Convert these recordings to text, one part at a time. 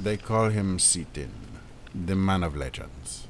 They call him Seatin, the man of legends.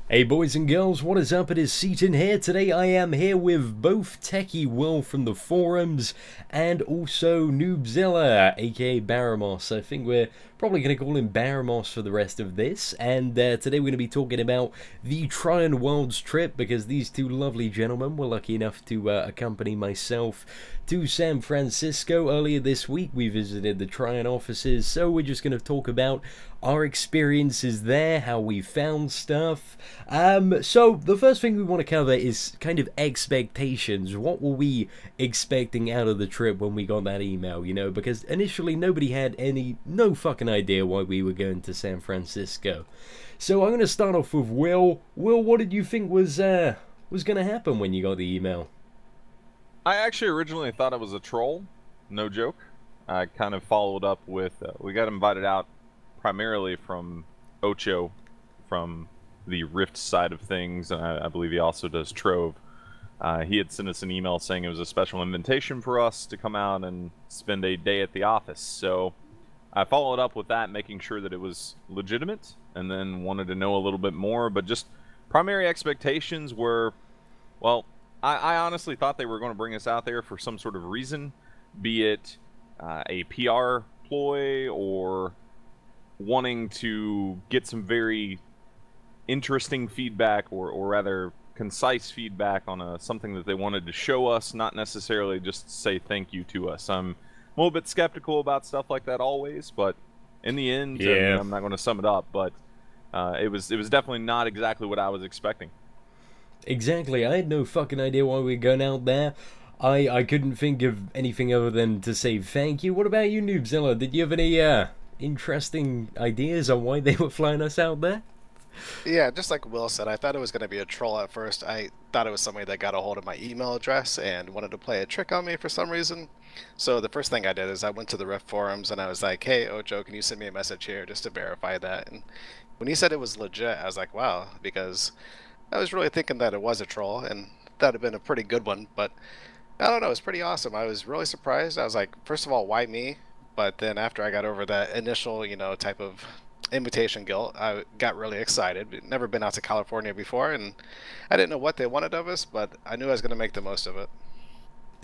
Hey boys and girls, what is up? It is Seatin here. Today I am here with both Techie Will from the forums and also Noobzilla, aka Baramos. I think we're probably going to call him Baramos for the rest of this. And today we're going to be talking about the Trion Worlds trip because these two lovely gentlemen were lucky enough to accompany myself to San Francisco earlier this week. We visited the Trion offices, so we're just going to talk about our experiences there, how we found stuff. So the first thing we want to cover is kind of expectations. What were we expecting out of the trip when we got that email, you know? Because initially nobody had no fucking idea why we were going to San Francisco. So I'm going to start off with Will. Will, what did you think was going to happen when you got the email? I actually originally thought it was a troll, no joke. I kind of followed up with, we got invited out primarily from Ocho, from the Rift side of things, and I believe he also does Trove. He had sent us an email saying it was a special invitation for us to come out and spend a day at the office. So I followed up with that, making sure that it was legitimate, and then wanted to know a little bit more. But just primary expectations were, well, I honestly thought they were going to bring us out there for some sort of reason, be it a PR ploy or wanting to get some very interesting feedback, or rather concise feedback on something that they wanted to show us, not necessarily just say thank you to us. I'm a little bit skeptical about stuff like that always, but in the end, yeah. I mean, I'm not going to sum it up, but it was definitely not exactly what I was expecting. Exactly, I had no fucking idea why we were going out there. I couldn't think of anything other than to say thank you. What about you, Noobzilla? Did you have any interesting ideas on why they were flying us out there? Yeah, just like Will said, I thought it was going to be a troll at first. I thought it was somebody that got a hold of my email address and wanted to play a trick on me for some reason. So the first thing I did is I went to the Rift forums and I was like, hey, Ocho, can you send me a message here just to verify that? And when he said it was legit, I was like, wow, because I was really thinking that it was a troll, and that would have been a pretty good one. But I don't know, it was pretty awesome. I was really surprised. I was like, first of all, why me? But then after I got over that initial, type of invitation guilt, I got really excited. I'd never been out to California before, and I didn't know what they wanted of us, but I knew I was going to make the most of it.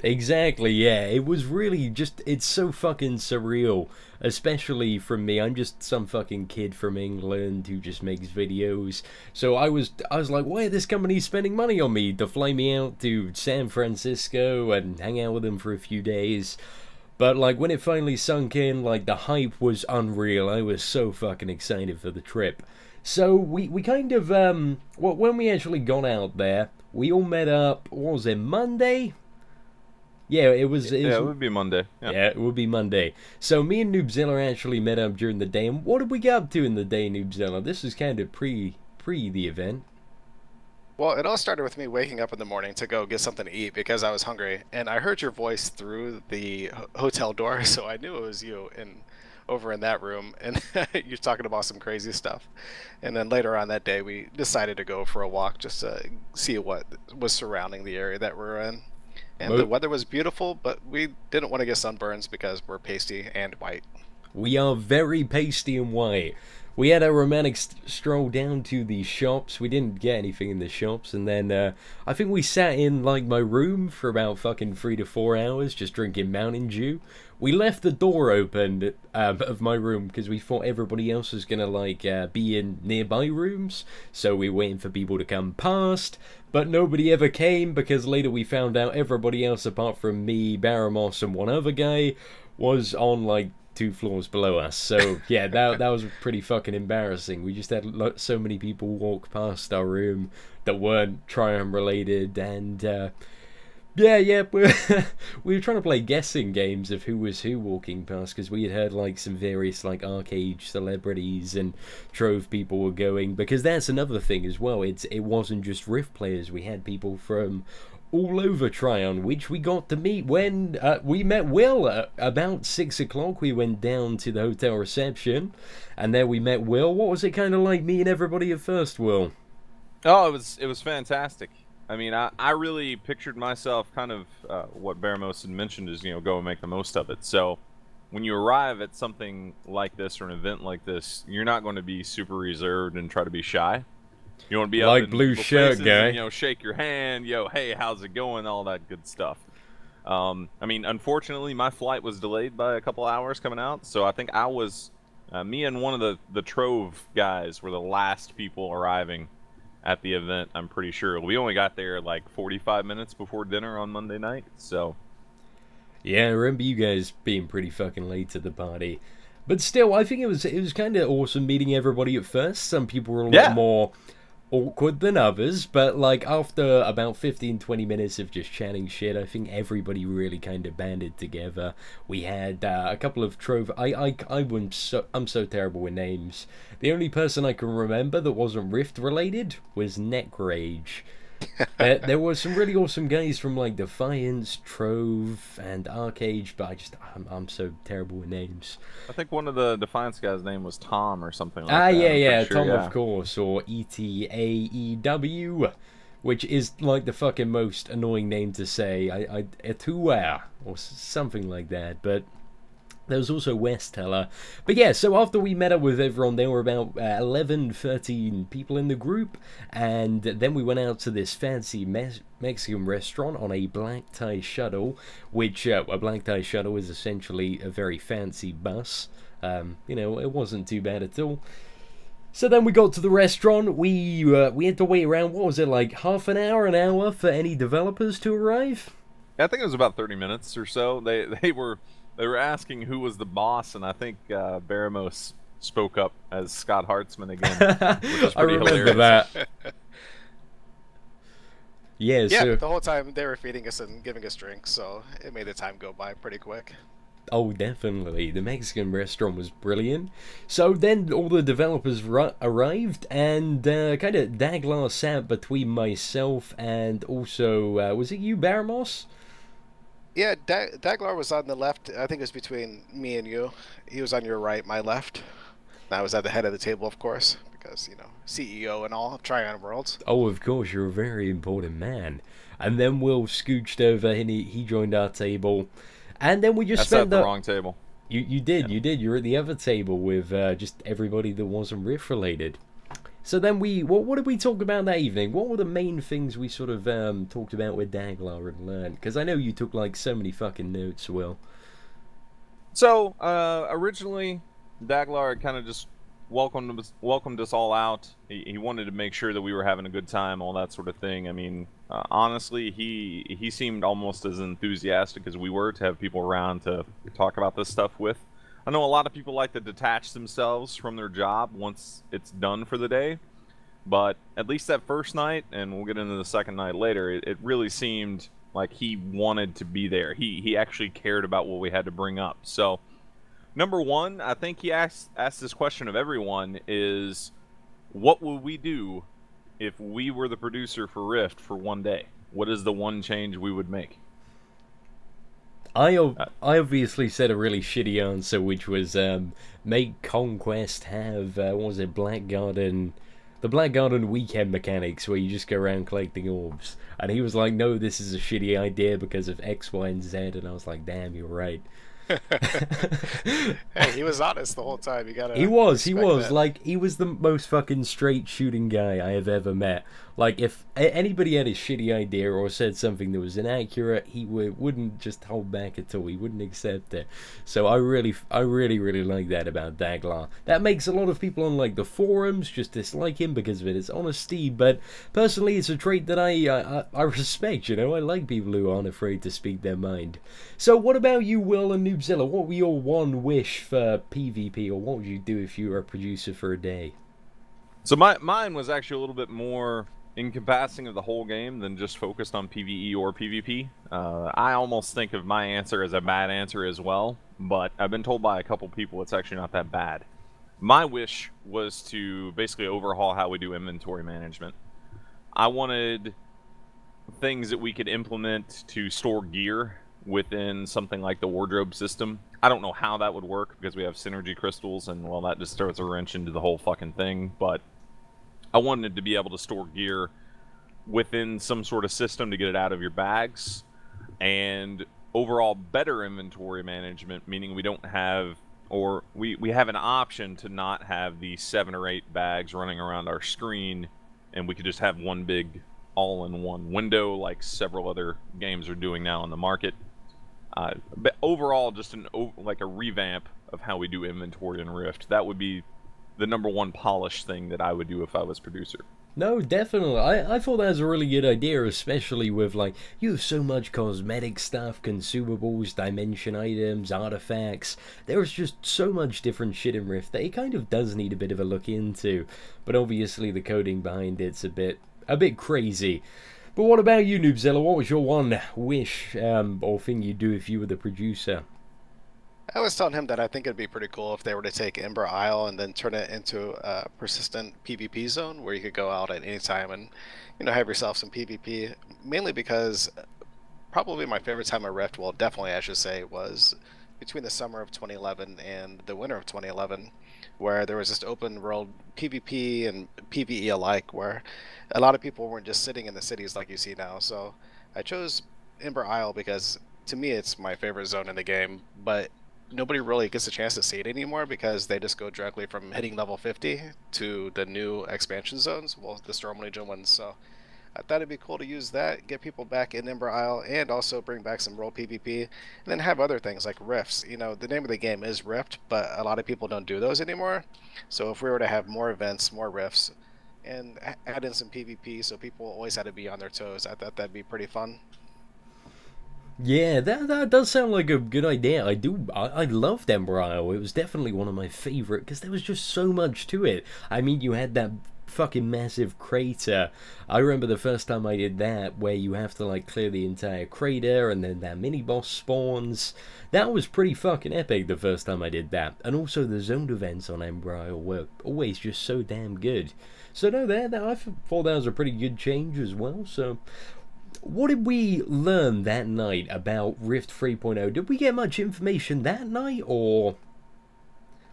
Exactly, yeah. It was really just, it's so fucking surreal, especially from me. I'm just some fucking kid from England who just makes videos. So I was like, why are this company spending money on me to fly me out to San Francisco and hang out with them for a few days? But like when it finally sunk in, like the hype was unreal. I was so fucking excited for the trip. So we kind of well, when we actually got out there, we all met up. What was it, Monday? Yeah, it was. Yeah, it would be Monday. Yeah, it would be Monday. So me and Noobzilla actually met up during the day. And what did we get up to in the day, Noobzilla? This is kind of pre the event. Well, it all started with me waking up in the morning to go get something to eat because I was hungry, and I heard your voice through the hotel door, so I knew it was you over in that room, and you're talking about some crazy stuff. And then later on that day, we decided to go for a walk just to see what was surrounding the area that we're in. And the weather was beautiful, but we didn't want to get sunburns because we're pasty and white. We are very pasty and white. We had a romantic stroll down to the shops. We didn't get anything in the shops, and then I think we sat in like my room for about fucking 3 to 4 hours just drinking Mountain Dew. We left the door open of my room because we thought everybody else was gonna like be in nearby rooms, so we were waiting for people to come past, but nobody ever came because later we found out everybody else apart from me, Baramos, and one other guy was on like 2 floors below us. So yeah, that was pretty fucking embarrassing. We just had so many people walk past our room that weren't Trion related, and yeah, we were trying to play guessing games of who was who walking past because we had heard like some various like ArcheAge celebrities and Trove people were going, because that's another thing as well. It wasn't just Rift players. We had people from all over Trion, which we got to meet when we met Will about 6 o'clock. We went down to the hotel reception, and there we met Will. What was it kind of like meeting everybody at first, Will? Oh, it was fantastic. I mean, I really pictured myself kind of what Baramos had mentioned is, go and make the most of it. So when you arrive at something like this or an event like this, you're not going to be super reserved and try to be shy. You want to be up Like in blue people's shirt faces guy. and, shake your hand, hey, how's it going, all that good stuff. I mean, unfortunately, my flight was delayed by a couple hours coming out, so I think I was, me and one of the Trove guys were the last people arriving at the event, I'm pretty sure. We only got there like 45 minutes before dinner on Monday night, so... Yeah, I remember you guys being pretty fucking late to the party. But still, I think it was kind of awesome meeting everybody at first. Some people were a lot more awkward than others, but like after about 15-20 minutes of just chatting shit, I think everybody really kind of banded together. We had a couple of Trove. I'm so terrible with names. The only person I can remember that wasn't Rift related was Necrage. There were some really awesome guys from like Defiance, Trove, and ArcheAge, but I'm so terrible with names. I think one of the Defiance guys' name was Tom or something like that. Yeah, Tom, of course, or ETAEW, which is like the fucking most annoying name to say. Etua, or something like that, but... There was also Westeller. But yeah, so after we met up with everyone, there were about 11, 13 people in the group. And then we went out to this fancy Mexican restaurant on a black tie shuttle. Which, a black tie shuttle is essentially a very fancy bus. It wasn't too bad at all. So then we got to the restaurant. We had to wait around, what was it, like half an hour for any developers to arrive? I think it was about 30 minutes or so. They were asking who was the boss, and I think Baramos spoke up as Scott Hartzman again, which was pretty hilarious. That. Yeah, the whole time they were feeding us and giving us drinks, so it made the time go by pretty quick. Oh, definitely. The Mexican restaurant was brilliant. So then all the developers arrived, and kind of Daglar sat between myself and also, was it you, Baramos? Yeah, Daglar was on the left. I think it was between me and you. He was on your right, my left. I was at the head of the table, of course, because, CEO and all, Trion Worlds. Oh, of course, you're a very important man. And then Will scooched over, and he joined our table. And then we just spent the wrong table. You did. You were at the other table with just everybody that wasn't Rift related. So then what did we talk about that evening? What were the main things we sort of talked about with Daglar and learned? Because I know you took like so many fucking notes, Will. So originally, Daglar kind of just welcomed us all out. He wanted to make sure that we were having a good time, all that sort of thing. I mean, honestly, he seemed almost as enthusiastic as we were to have people around to talk about this stuff with. I know a lot of people like to detach themselves from their job once it's done for the day, but at least that first night, and we'll get into the second night later, it really seemed like he wanted to be there. He actually cared about what we had to bring up. So, number one, I think he asked this question of everyone is, what would we do if we were the producer for Rift for one day? What is the one change we would make? I obviously said a really shitty answer, which was make Conquest have, what was it, the Black Garden weekend mechanics where you just go around collecting orbs. And he was like, no, this is a shitty idea because of X, Y, and Z. And I was like, damn, you're right. Hey, he was honest the whole time. He was that. Like, he was the most fucking straight shooting guy I have ever met. Like, if anybody had a shitty idea or said something that was inaccurate, he wouldn't just hold back at all. He wouldn't accept it. So I really like that about Daglar. That makes a lot of people on like the forums just dislike him because of his honesty, but personally it's a trait that I respect, I like people who aren't afraid to speak their mind. So what about you, Will and Noobzilla? What were your one wish for PvP, or what would you do if you were a producer for a day? So mine was actually a little bit more encompassing of the whole game than just focused on PvE or PvP. I almost think of my answer as a bad answer as well, but I've been told by a couple people it's actually not that bad. My wish was to basically overhaul how we do inventory management. I wanted things that we could implement to store gear within something like the wardrobe system. I don't know how that would work because we have synergy crystals, and well, that just throws a wrench into the whole fucking thing, but I wanted to be able to store gear within some sort of system to get it out of your bags. And overall better inventory management, meaning we don't have, or we have an option to not have the 7 or 8 bags running around our screen, and we could just have one big all-in-one window like several other games are doing now on the market. But overall, just like a revamp of how we do inventory in Rift. That would be the #1 polished thing that I would do if I was producer. No, definitely. I thought that was a really good idea, especially with, like, you have so much cosmetic stuff, consumables, dimension items, artifacts. There's just so much different shit in Rift that it kind of does need a bit of a look into. But obviously the coding behind it's a bit crazy. But what about you, Noobzilla? What was your one wish or thing you'd do if you were the producer? I was telling him that I think it'd be pretty cool if they were to take Ember Isle and then turn it into a persistent PvP zone where you could go out at any time and, you know, have yourself some PvP. Mainly because probably my favorite time of Rift, well, definitely I should say, was between the summer of 2011 and the winter of 2011, where there was just open world PvP and PvE alike, where a lot of people weren't just sitting in the cities like you see now. So I chose Ember Isle because to me it's my favorite zone in the game, but nobody really gets a chance to see it anymore because they just go directly from hitting level 50 to the new expansion zones, well, the Storm Legion ones. So I thought it'd be cool to use that, get people back in Ember Isle, and also bring back some world PvP, and then have other things like rifts. You know, the name of the game is Rift, but a lot of people don't do those anymore. So if we were to have more events, more rifts, and add in some PvP so people always had to be on their toes, I thought that'd be pretty fun. Yeah, that does sound like a good idea. I loved Ember Isle. It was definitely one of my favorite because there was just so much to it. I mean, you had that fucking massive crater. I remember the first time I did that, where you have to like clear the entire crater and then that mini boss spawns. That was pretty fucking epic the first time I did that. And also the zoned events on Ember Isle were always just so damn good. So no, I thought that was a pretty good change as well. So what did we learn that night about Rift 3.0? Did we get much information that night, or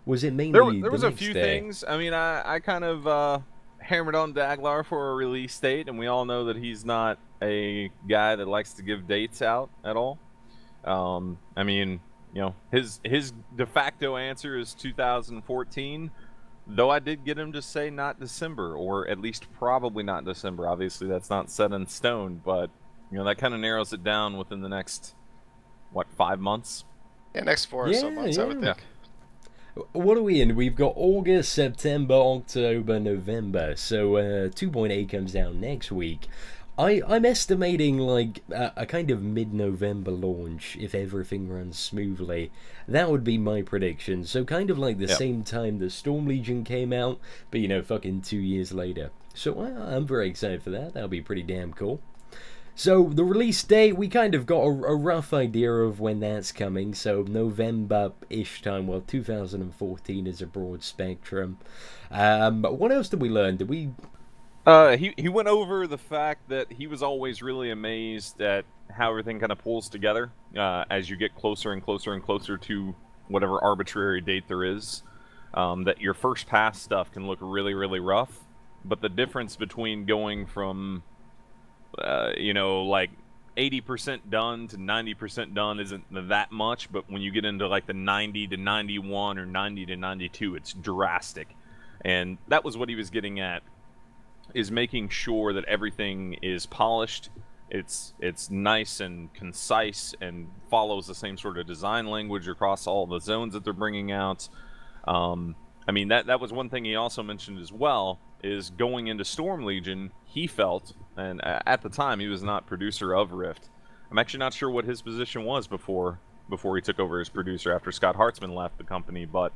was it mainly there was the a next few day? things. I mean, I kind of hammered on Daglar for a release date, and we all know that he's not a guy that likes to give dates out at all. I mean, you know, his de facto answer is 2014. Though I did get him to say not December, or at least probably not December. Obviously, that's not set in stone, but you know that kind of narrows it down within the next, what, 5 months? Yeah, next 4 or so months, I would think. What are we in? We've got August, September, October, November. So 2.8 comes down next week. I'm estimating like a kind of mid-November launch if everything runs smoothly. That would be my prediction. So kind of like the same time the Storm Legion came out, but you know, fucking 2 years later. So I'm very excited for that. That'll be pretty damn cool. So the release date, we kind of got a rough idea of when that's coming. So November-ish time. Well, 2014 is a broad spectrum. But what else did we learn? Did we... He went over the fact that he was always really amazed at how everything kind of pulls together as you get closer and closer and closer to whatever arbitrary date there is. That your first pass stuff can look really, really rough, but the difference between going from, you know, like 80% done to 90% done isn't that much, but when you get into like the 90 to 91 or 90 to 92, it's drastic. And that was what he was getting at, is making sure that everything is polished, it's nice and concise and follows the same sort of design language across all the zones that they're bringing out. I mean, that was one thing he also mentioned as well, is going into Storm Legion, he felt, and at the time he was not producer of Rift. I'm actually not sure what his position was before he took over as producer after Scott Hartzman left the company, but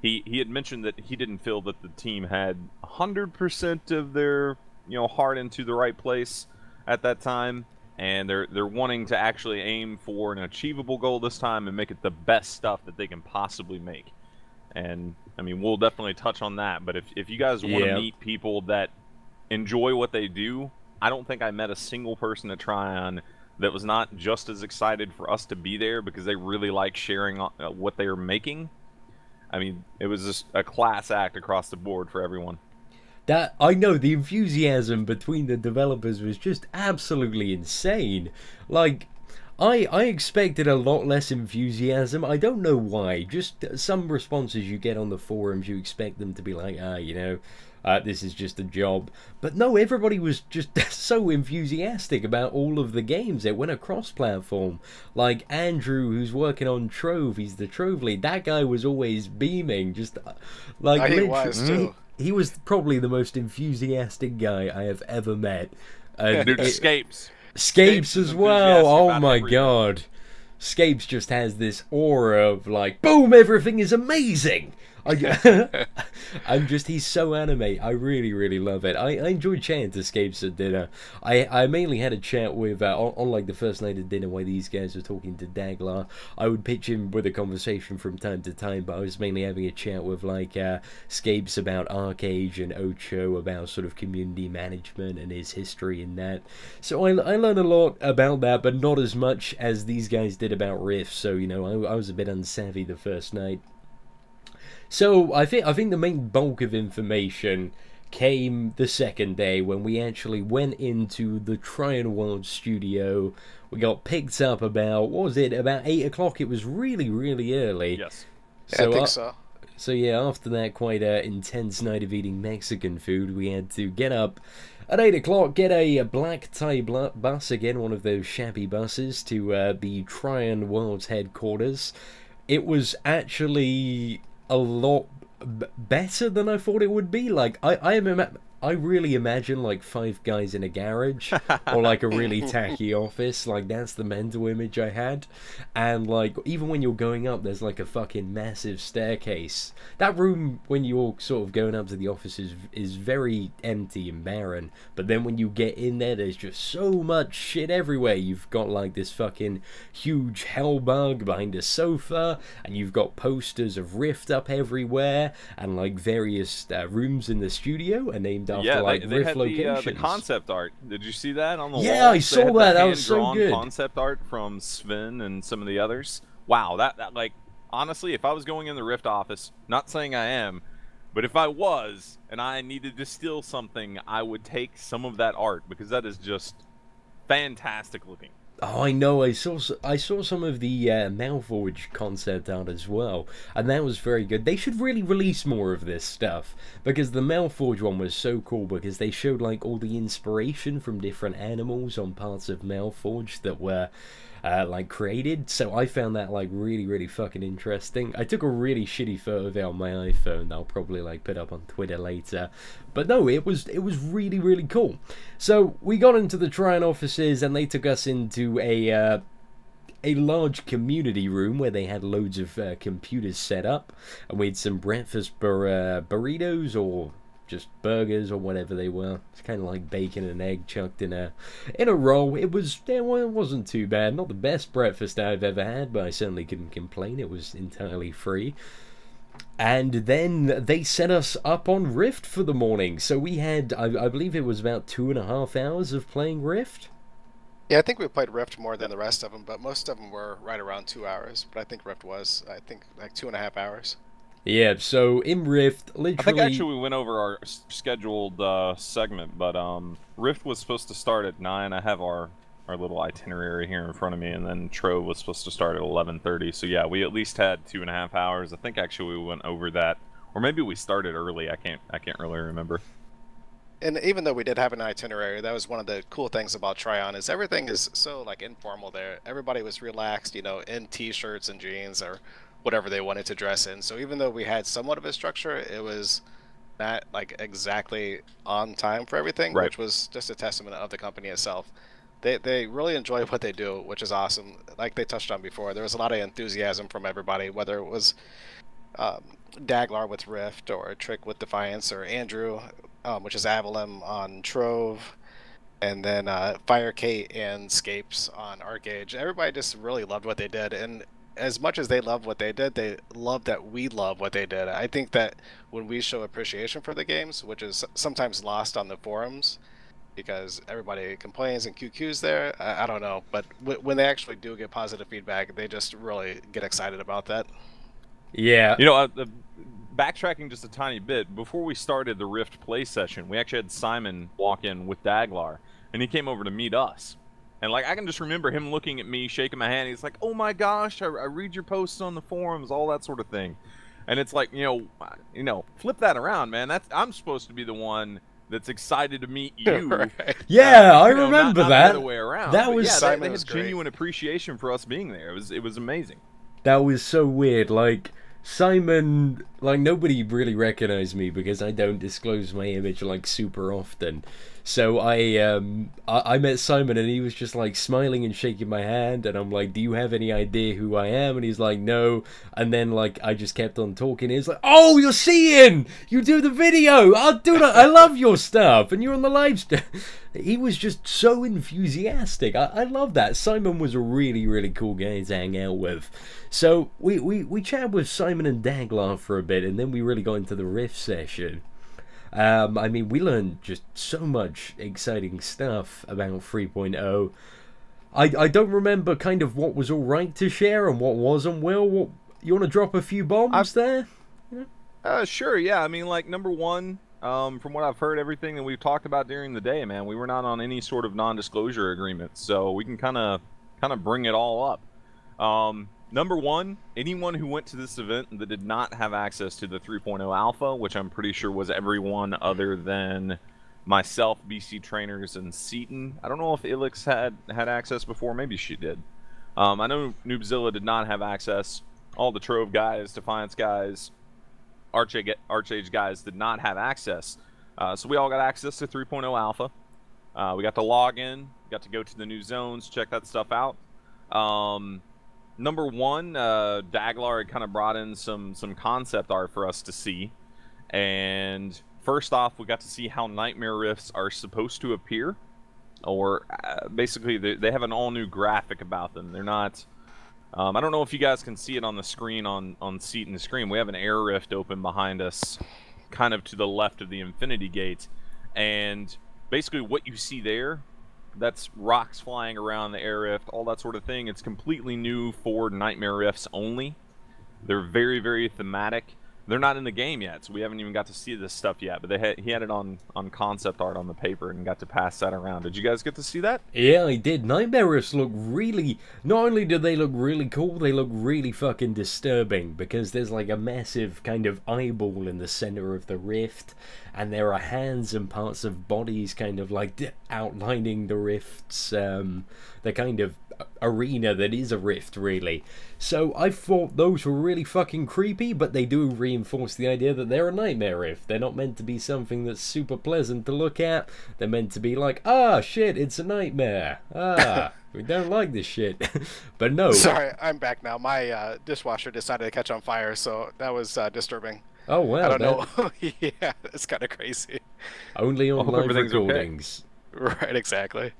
he had mentioned that he didn't feel that the team had 100% of their, you know, heart into the right place at that time, and they're wanting to actually aim for an achievable goal this time and make it the best stuff that they can possibly make. And I mean, we'll definitely touch on that, but if you guys want to meet people that enjoy what they do, I don't think I met a single person at Trion that was not just as excited for us to be there because they really like sharing what they are making. I mean, it was just a class act across the board for everyone. That, I know, the enthusiasm between the developers was just absolutely insane. Like, I expected a lot less enthusiasm. I don't know why. Just some responses you get on the forums, you expect them to be like, this is just a job. But no, everybody was just so enthusiastic about all of the games. It went across platform. Like Andrew, who's working on Trove, he's the Trove lead. That guy was always beaming. Just like he was too. He was probably the most enthusiastic guy I have ever met. Dude, Scapes. Scapes as well. Oh my god. Scapes just has this aura of like, boom, everything is amazing. He's so anime. I really, really love it. I enjoyed chatting to Scapes at dinner. I mainly had a chat with, on like the first night of dinner while these guys were talking to Daglar. I would pitch him with a conversation from time to time, but I was mainly having a chat with like Scapes about ArcheAge and Ocho, about sort of community management and his history in that. So I learned a lot about that, but not as much as these guys did about Rift. So, you know, I was a bit unsavvy the first night. So I think the main bulk of information came the second day when we actually went into the Trion World studio. We got picked up about, what was it, about 8 o'clock. It was really, really early. Yes. Yeah, I think so. So yeah, after that quite intense night of eating Mexican food, we had to get up at 8 o'clock, get a black tie bus, again one of those shabby buses, to the Trion World's headquarters. It was actually a lot better than I thought it would be. Like, I really imagine like 5 guys in a garage or like a really tacky office. Like, that's the mental image I had. And like, even when you're going up, there's like a fucking massive staircase. That room when you're sort of going up to the office is very empty and barren, but then when you get in there, there's just so much shit everywhere. You've got like this fucking huge hell bug behind a sofa, and you've got posters of Rift up everywhere, and like various rooms in the studio are named after like they Rift had locations. the concept art. Did you see that on the wall? Yeah, I saw that. That was so good. Concept art from Sven and some of the others. Wow, that like, honestly, if I was going in the Rift office, not saying I am, but if I was and I needed to steal something, I would take some of that art, because that is just fantastic looking. Oh, I know. I saw some of the Malforge concept art as well, and that was very good. They should really release more of this stuff, because the Malforge one was so cool, because they showed like all the inspiration from different animals on parts of Malforge that were like created. So I found that like really, really fucking interesting. I took a really shitty photo of it on my iPhone that I'll probably like put up on Twitter later. But no, it was really, really cool. So we got into the Trion offices, and they took us into a large community room where they had loads of computers set up, and we had some breakfast burritos, or just burgers, or whatever they were. It's kind of like bacon and egg chucked in a roll. It wasn't too bad. Not the best breakfast I've ever had, but I certainly couldn't complain. It was entirely free. And then they set us up on Rift for the morning. So we had, I believe it was about 2.5 hours of playing Rift. Yeah, I think we played Rift more than the rest of them, but most of them were right around 2 hours. But I think Rift was, like 2.5 hours. Yeah, so in Rift, literally... I think actually we went over our scheduled segment, but Rift was supposed to start at 9. I have our little itinerary here in front of me, and then Trove was supposed to start at 11:30. So yeah, we at least had 2.5 hours. I think actually we went over that, or maybe we started early. I can't really remember. And even though we did have an itinerary, that was one of the cool things about Trion, is everything is so like informal there. Everybody was relaxed, you know, in t-shirts and jeans or whatever they wanted to dress in. So even though we had somewhat of a structure, it was not like exactly on time for everything, right, which was just a testament of the company itself. They really enjoy what they do, which is awesome. Like they touched on before, there was a lot of enthusiasm from everybody, whether it was Daglar with Rift, or Trick with Defiance, or Andrew, which is Avalem on Trove, and then Fire Kate and Scapes on ArcheAge. Everybody just really loved what they did, and as much as they loved what they did, they loved that we love what they did. I think that when we show appreciation for the games, which is sometimes lost on the forums, because everybody complains and QQs there, I don't know, but when they actually do get positive feedback, they just really get excited about that. Yeah. You know, backtracking just a tiny bit, before we started the Rift play session, we actually had Simon walk in with Daglar, and he came over to meet us. And like I can just remember him looking at me, shaking my hand. He's like, "Oh my gosh, I read your posts on the forums, all that sort of thing." And it's like, you know, flip that around, man. I'm supposed to be the one that's excited to meet you. Right. Yeah, I know, remember not that. The other way around. That But was yeah, Simon they was had great. genuine appreciation for us being there. It was amazing. That was so weird. Like, Simon, like, nobody really recognized me because I don't disclose my image, like, super often. So I met Simon and he was just like smiling and shaking my hand, and I'm like, "Do you have any idea who I am?" And he's like, "No." And then like I just kept on talking. He's like, "Oh, you're Seatin! You do the video! Oh, dude, I love your stuff, and you're on the live stream." He was just so enthusiastic. I love that. Simon was a really, really cool guy to hang out with. So we chatted with Simon and Daglar for a bit, and then we really got into the Rift session. I mean, we learned just so much exciting stuff about 3.0. I don't remember kind of what was all right to share and what wasn't. Will, you want to drop a few bombs there? Sure, yeah. I mean, like, number one, from what I've heard, everything that we've talked about during the day, man, we were not on any sort of non-disclosure agreement, so we can kind of bring it all up. Number one, anyone who went to this event that did not have access to the 3.0 alpha, which I'm pretty sure was everyone other than myself, BC Trainers, and Seatin. I don't know if Ilix had access before. Maybe she did. I know Noobzilla did not have access. All the Trove guys, Defiance guys, ArcheAge guys did not have access. So we all got access to 3.0 alpha. We got to log in, got to go to the new zones, check that stuff out. Number one, Daglar had kind of brought in some concept art for us to see. And first off, we got to see how Nightmare Rifts are supposed to appear. Or basically, they have an all-new graphic about them. They're not... I don't know if you guys can see it on the screen on Seatin's screen. We have an air rift open behind us, kind of to the left of the Infinity Gate. And basically what you see there... That's rocks flying around the air rift, all that sort of thing. It's completely new for Nightmare Rifts only. They're very, very thematic. They're not in the game yet, so we haven't even got to see this stuff yet. But he had it on concept art on the paper and got to pass that around. Did you guys get to see that? Yeah, I did. Nightmare Rifts look really... Not only do they look really cool, they look really fucking disturbing. Because there's like a massive kind of eyeball in the center of the rift. And there are hands and parts of bodies kind of like outlining the rift's... the kind of arena that is a rift, really. So I thought those were really fucking creepy, but they do reinforce the idea that they're a nightmare rift. They're not meant to be something that's super pleasant to look at. They're meant to be like, ah, shit, it's a nightmare. Ah, we don't like this shit. But no. Sorry, I'm back now. My dishwasher decided to catch on fire, so that was disturbing. Oh, wow. I don't know. Yeah, it's kind of crazy. Only on live recordings. Okay. Right, exactly.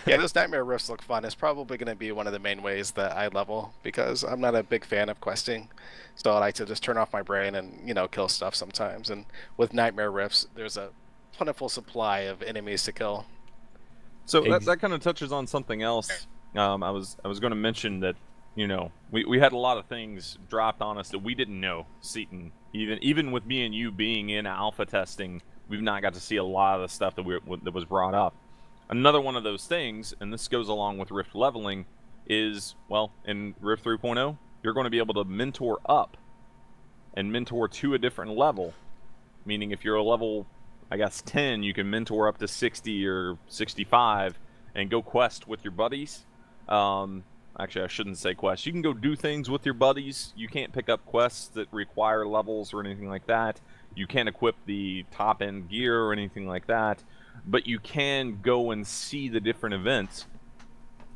Yeah, those Nightmare Rifts look fun. It's probably going to be one of the main ways that I level, because I'm not a big fan of questing. So I like to just turn off my brain and, you know, kill stuff sometimes. And with Nightmare Rifts, there's a plentiful supply of enemies to kill. So that kind of touches on something else. I was going to mention that, you know, we had a lot of things dropped on us that we didn't know. Seatin, even with me and you being in alpha testing, we've not got to see a lot of the stuff that was brought up. Another one of those things, and this goes along with Rift leveling, is, well, in Rift 3.0, you're going to be able to mentor up and mentor to a different level. Meaning if you're a level, I guess, 10, you can mentor up to 60 or 65 and go quest with your buddies. Actually, I shouldn't say quest. You can go do things with your buddies. You can't pick up quests that require levels or anything like that. You can't equip the top-end gear or anything like that, but you can go and see the different events,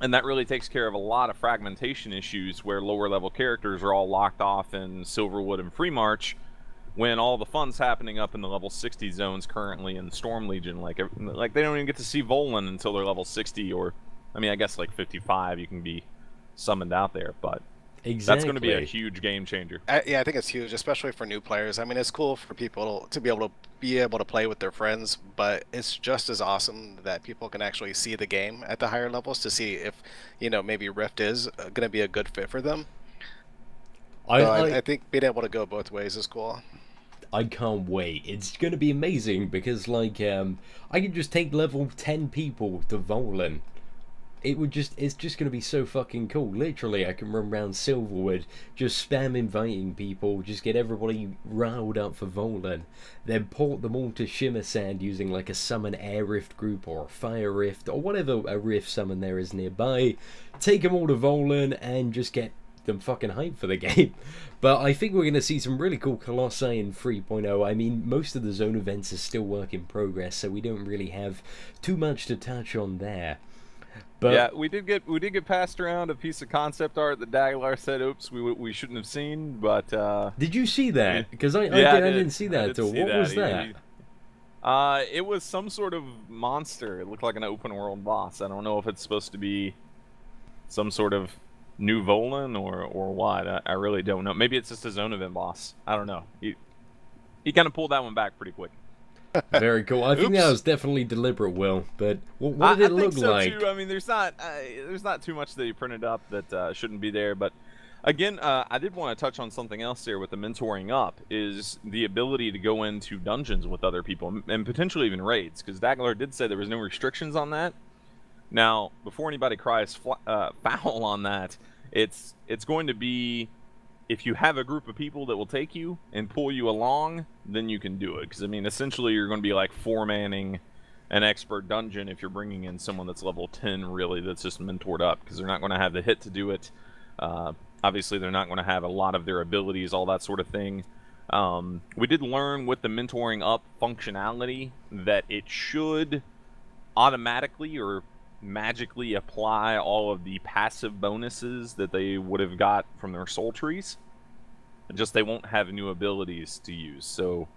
and that really takes care of a lot of fragmentation issues where lower-level characters are all locked off in Silverwood and Freemarch, when all the fun's happening up in the level 60 zones currently in Storm Legion. Like they don't even get to see Volan until they're level 60, or, I mean, I guess like 55 you can be summoned out there, but... Exactly. That's going to be a huge game changer. Yeah, I think it's huge, especially for new players. I mean, it's cool for people to be able to play with their friends, but it's just as awesome that people can actually see the game at the higher levels to see if, you know, maybe Rift is going to be a good fit for them. I think being able to go both ways is cool. I can't wait. It's going to be amazing because, like, I can just take level 10 people to Volan it's just going to be so fucking cool. Literally, I can run around Silverwood, just spam inviting people, just get everybody riled up for Volan, then port them all to Shimmer Sand using like a summon air rift group or a fire rift or whatever a rift summon there is nearby, take them all to Volan and just get them fucking hyped for the game. But I think we're going to see some really cool Colossi in 3.0. I mean, most of the zone events are still work in progress, so we don't really have too much to touch on there. But yeah, we did get passed around a piece of concept art that Daglar said, "Oops, we shouldn't have seen." But did you see that? Because I didn't see that at all. What was that? It was some sort of monster. It looked like an open world boss. I don't know if it's supposed to be some sort of new Volan or what. I really don't know. Maybe it's just a zone event boss. I don't know. He kind of pulled that one back pretty quick. Very cool. I think that was definitely deliberate, Will. But what did it look like? Too. I mean, there's not too much that he printed up that shouldn't be there. But again, I did want to touch on something else there with the mentoring up, is the ability to go into dungeons with other people and potentially even raids. Because Daglar did say there was no restrictions on that. Now, before anybody cries foul on that, it's going to be, if you have a group of people that will take you and pull you along, then you can do it. Because, I mean, essentially you're going to be like four-manning an expert dungeon if you're bringing in someone that's level 10, really, that's just mentored up. Because they're not going to have the hit to do it. Obviously, they're not going to have a lot of their abilities, all that sort of thing. We did learn with the mentoring up functionality that it should automatically or magically apply all of the passive bonuses that they would have got from their soul trees. Just they won't have new abilities to use. So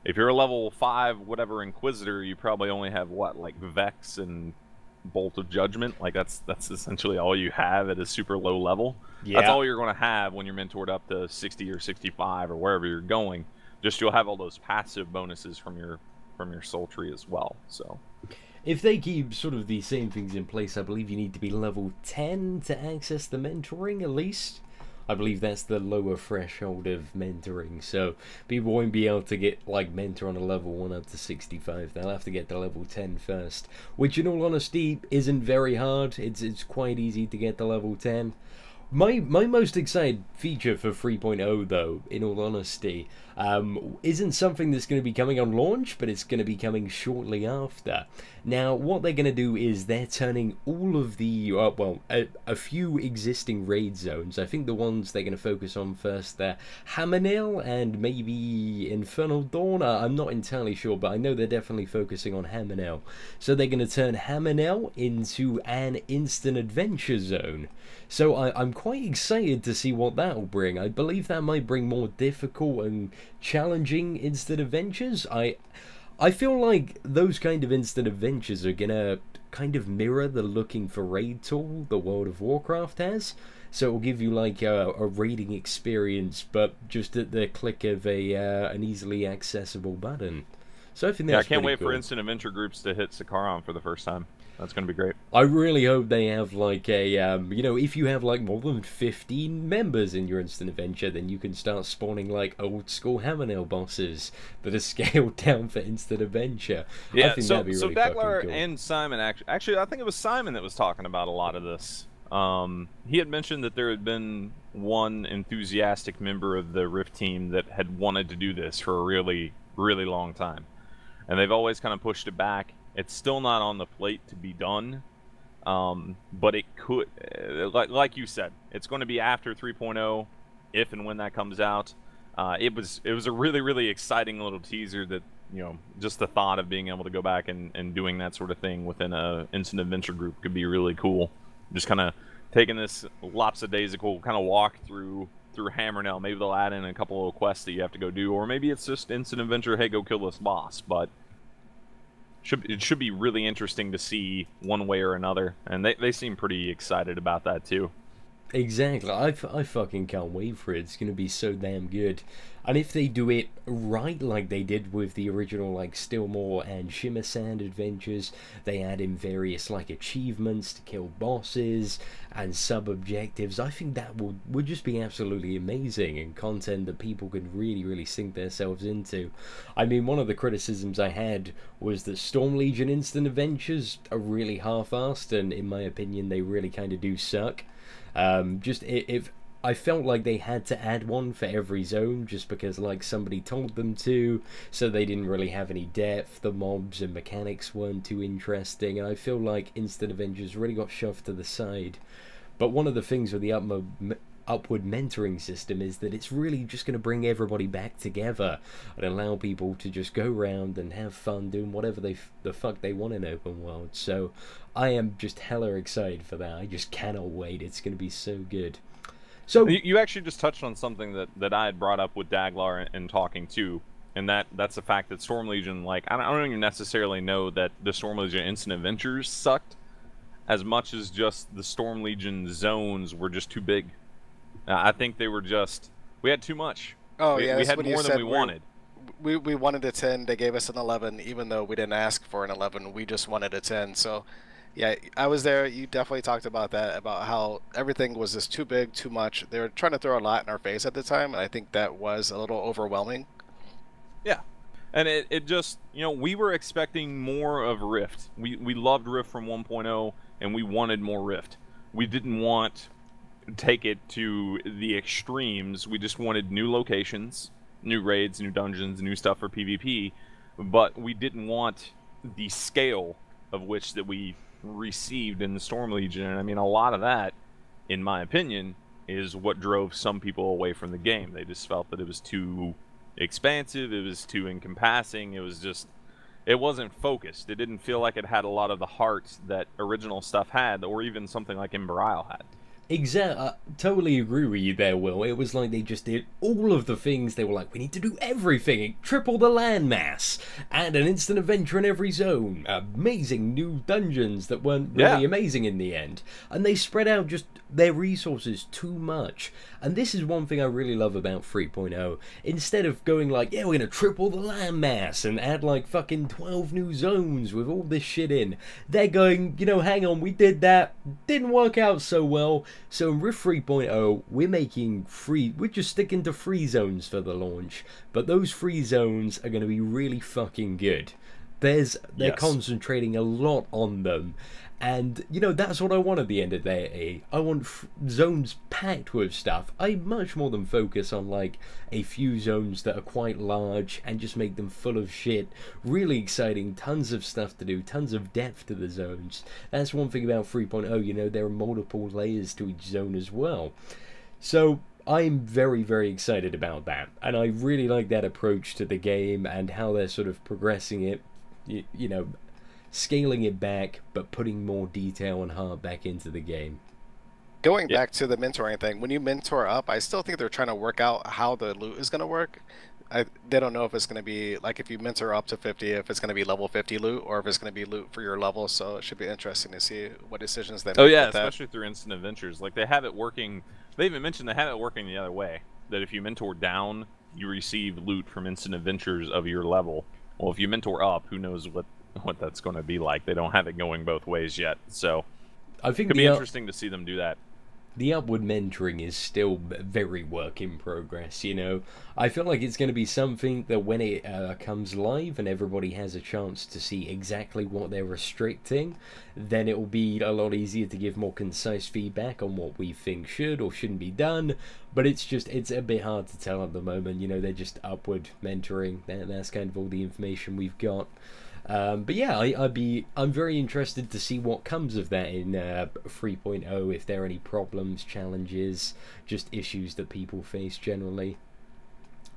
if you're a level 5 whatever Inquisitor, you probably only have what, like Vex and Bolt of Judgment. Like that's essentially all you have at a super low level. Yeah. That's all you're going to have when you're mentored up to 60 or 65 or wherever you're going. Just you'll have all those passive bonuses from your soul tree as well. So if they keep sort of the same things in place, I believe you need to be level 10 to access the mentoring, at least. I believe that's the lower threshold of mentoring, so people won't be able to get, like, mentor on a level 1 up to 65. They'll have to get to level 10 first, which in all honesty isn't very hard. It's quite easy to get to level 10. My most excited feature for 3.0, though, in all honesty, isn't something that's going to be coming on launch, but it's going to be coming shortly after. Now, what they're going to do is they're turning all of the, a few existing raid zones. I think the ones they're going to focus on first, they're Hammernail and maybe Infernal Dawn. I'm not entirely sure, but I know they're definitely focusing on Hammernail. So they're going to turn Hammernail into an instant adventure zone. So I'm quite excited to see what that will bring. I believe that might bring more difficult and challenging instant adventures. I feel like those kind of instant adventures are gonna kind of mirror the looking for raid tool that World of Warcraft has. So it will give you like a raiding experience, but just at the click of an easily accessible button. So I think that's I can't wait cool. for instant adventure groups to hit Sakaran for the first time. That's going to be great. I really hope they have like a, if you have like more than 15 members in your instant adventure, then you can start spawning like old school Hammernail bosses that are scaled down for instant adventure. Yeah, I think that'd be really Daglar cool. and Simon actually, I think it was Simon that was talking about a lot of this. He had mentioned that there had been one enthusiastic member of the Rift team that had wanted to do this for a really, really long time. And they've always kind of pushed it back. It's still not on the plate to be done, but it could, like you said, it's going to be after 3.0, if and when that comes out. It was a really, really exciting little teaser that, just the thought of being able to go back and doing that sort of thing within a instant adventure group could be really cool. Just kind of taking this lapsadaisical kind of walk through Hammernail. Maybe they'll add in a couple of quests that you have to go do, or maybe it's just instant adventure, hey, go kill this boss, but it should be really interesting to see one way or another, and they seem pretty excited about that too. Exactly. I fucking can't wait for it. It's going to be so damn good. And if they do it right, like they did with the original, like, Stillmore and Shimmer Sand adventures, they add in various, like, achievements to kill bosses and sub-objectives, I think that would just be absolutely amazing, and content that people could really, really sink themselves into. I mean, one of the criticisms I had was that Storm Legion instant adventures are really half-assed, and in my opinion, they really kind of do suck. If I felt like they had to add one for every zone just because, like, somebody told them to, so they didn't really have any depth, the mobs and mechanics weren't too interesting, and I feel like instant adventures really got shoved to the side. But one of the things with the upward mentoring system is that it's really just going to bring everybody back together and allow people to just go around and have fun doing whatever the fuck they want in open world. So I am just hella excited for that. I just cannot wait. It's going to be so good. So you actually just touched on something that I had brought up with Daglar and talking too, and that's the fact that Storm Legion, like, I don't even necessarily know that the Storm Legion instant adventures sucked as much as just the Storm Legion zones were just too big. I think they were just, we had too much. Oh, we had more than we wanted. We wanted a 10, they gave us an 11, even though we didn't ask for an 11, we just wanted a 10, so... Yeah, I was there. You definitely talked about that, about how everything was just too big, too much. They were trying to throw a lot in our face at the time, and I think that was a little overwhelming. Yeah, and it just, you know, we were expecting more of Rift. We loved Rift from 1.0, and we wanted more Rift. We didn't want to take it to the extremes. We just wanted new locations, new raids, new dungeons, new stuff for PvP, but we didn't want the scale of which that we received in the Storm Legion. And I mean, a lot of that, in my opinion, is what drove some people away from the game. They just felt that it was too expansive, it was too encompassing, it wasn't focused. It didn't feel like it had a lot of the heart that original stuff had, or even something like Ember Isle had. Exactly, I totally agree with you there, Will. It was like they just did all of the things. They were like, we need to do everything, triple the landmass, and an instant adventure in every zone, amazing new dungeons that weren't really amazing in the end, and they spread out just their resources too much. And this is one thing I really love about 3.0. Instead of going like, yeah, we're gonna triple the landmass and add like fucking 12 new zones with all this shit in, they're going, you know, hang on, we did that, didn't work out so well. So in Rift 3.0, we're just sticking to free zones for the launch, but those free zones are going to be really fucking good. They're concentrating a lot on them, and you know, that's what I want at the end of the day. I want zones packed with stuff. I much more than focus on like a few zones that are quite large and just make them full of shit, really exciting, tons of stuff to do, tons of depth to the zones. That's one thing about 3.0, you know, there are multiple layers to each zone as well. So I'm very, very excited about that, and I really like that approach to the game and how they're sort of progressing it, you know, scaling it back, but putting more detail and heart back into the game. Going back to the mentoring thing, when you mentor up, I still think they're trying to work out how the loot is going to work. They don't know if it's going to be, like, if you mentor up to 50, if it's going to be level 50 loot, or if it's going to be loot for your level, so it should be interesting to see what decisions they make. Oh yeah, with especially through instant adventures. Like, they have it working, they even mentioned they have it working the other way, that if you mentor down, you receive loot from instant adventures of your level. Well, if you mentor up, who knows what that's going to be like. They don't have it going both ways yet, so I think it could be interesting to see them do that. The upward mentoring is still very work in progress, you know. I feel like it's going to be something that when it comes live and everybody has a chance to see exactly what they're restricting, then it will be a lot easier to give more concise feedback on what we think should or shouldn't be done. But it's a bit hard to tell at the moment, you know. They're just upward mentoring. That's kind of all the information we've got. But yeah, I'm very interested to see what comes of that in 3.0, if there are any problems, challenges, just issues that people face generally.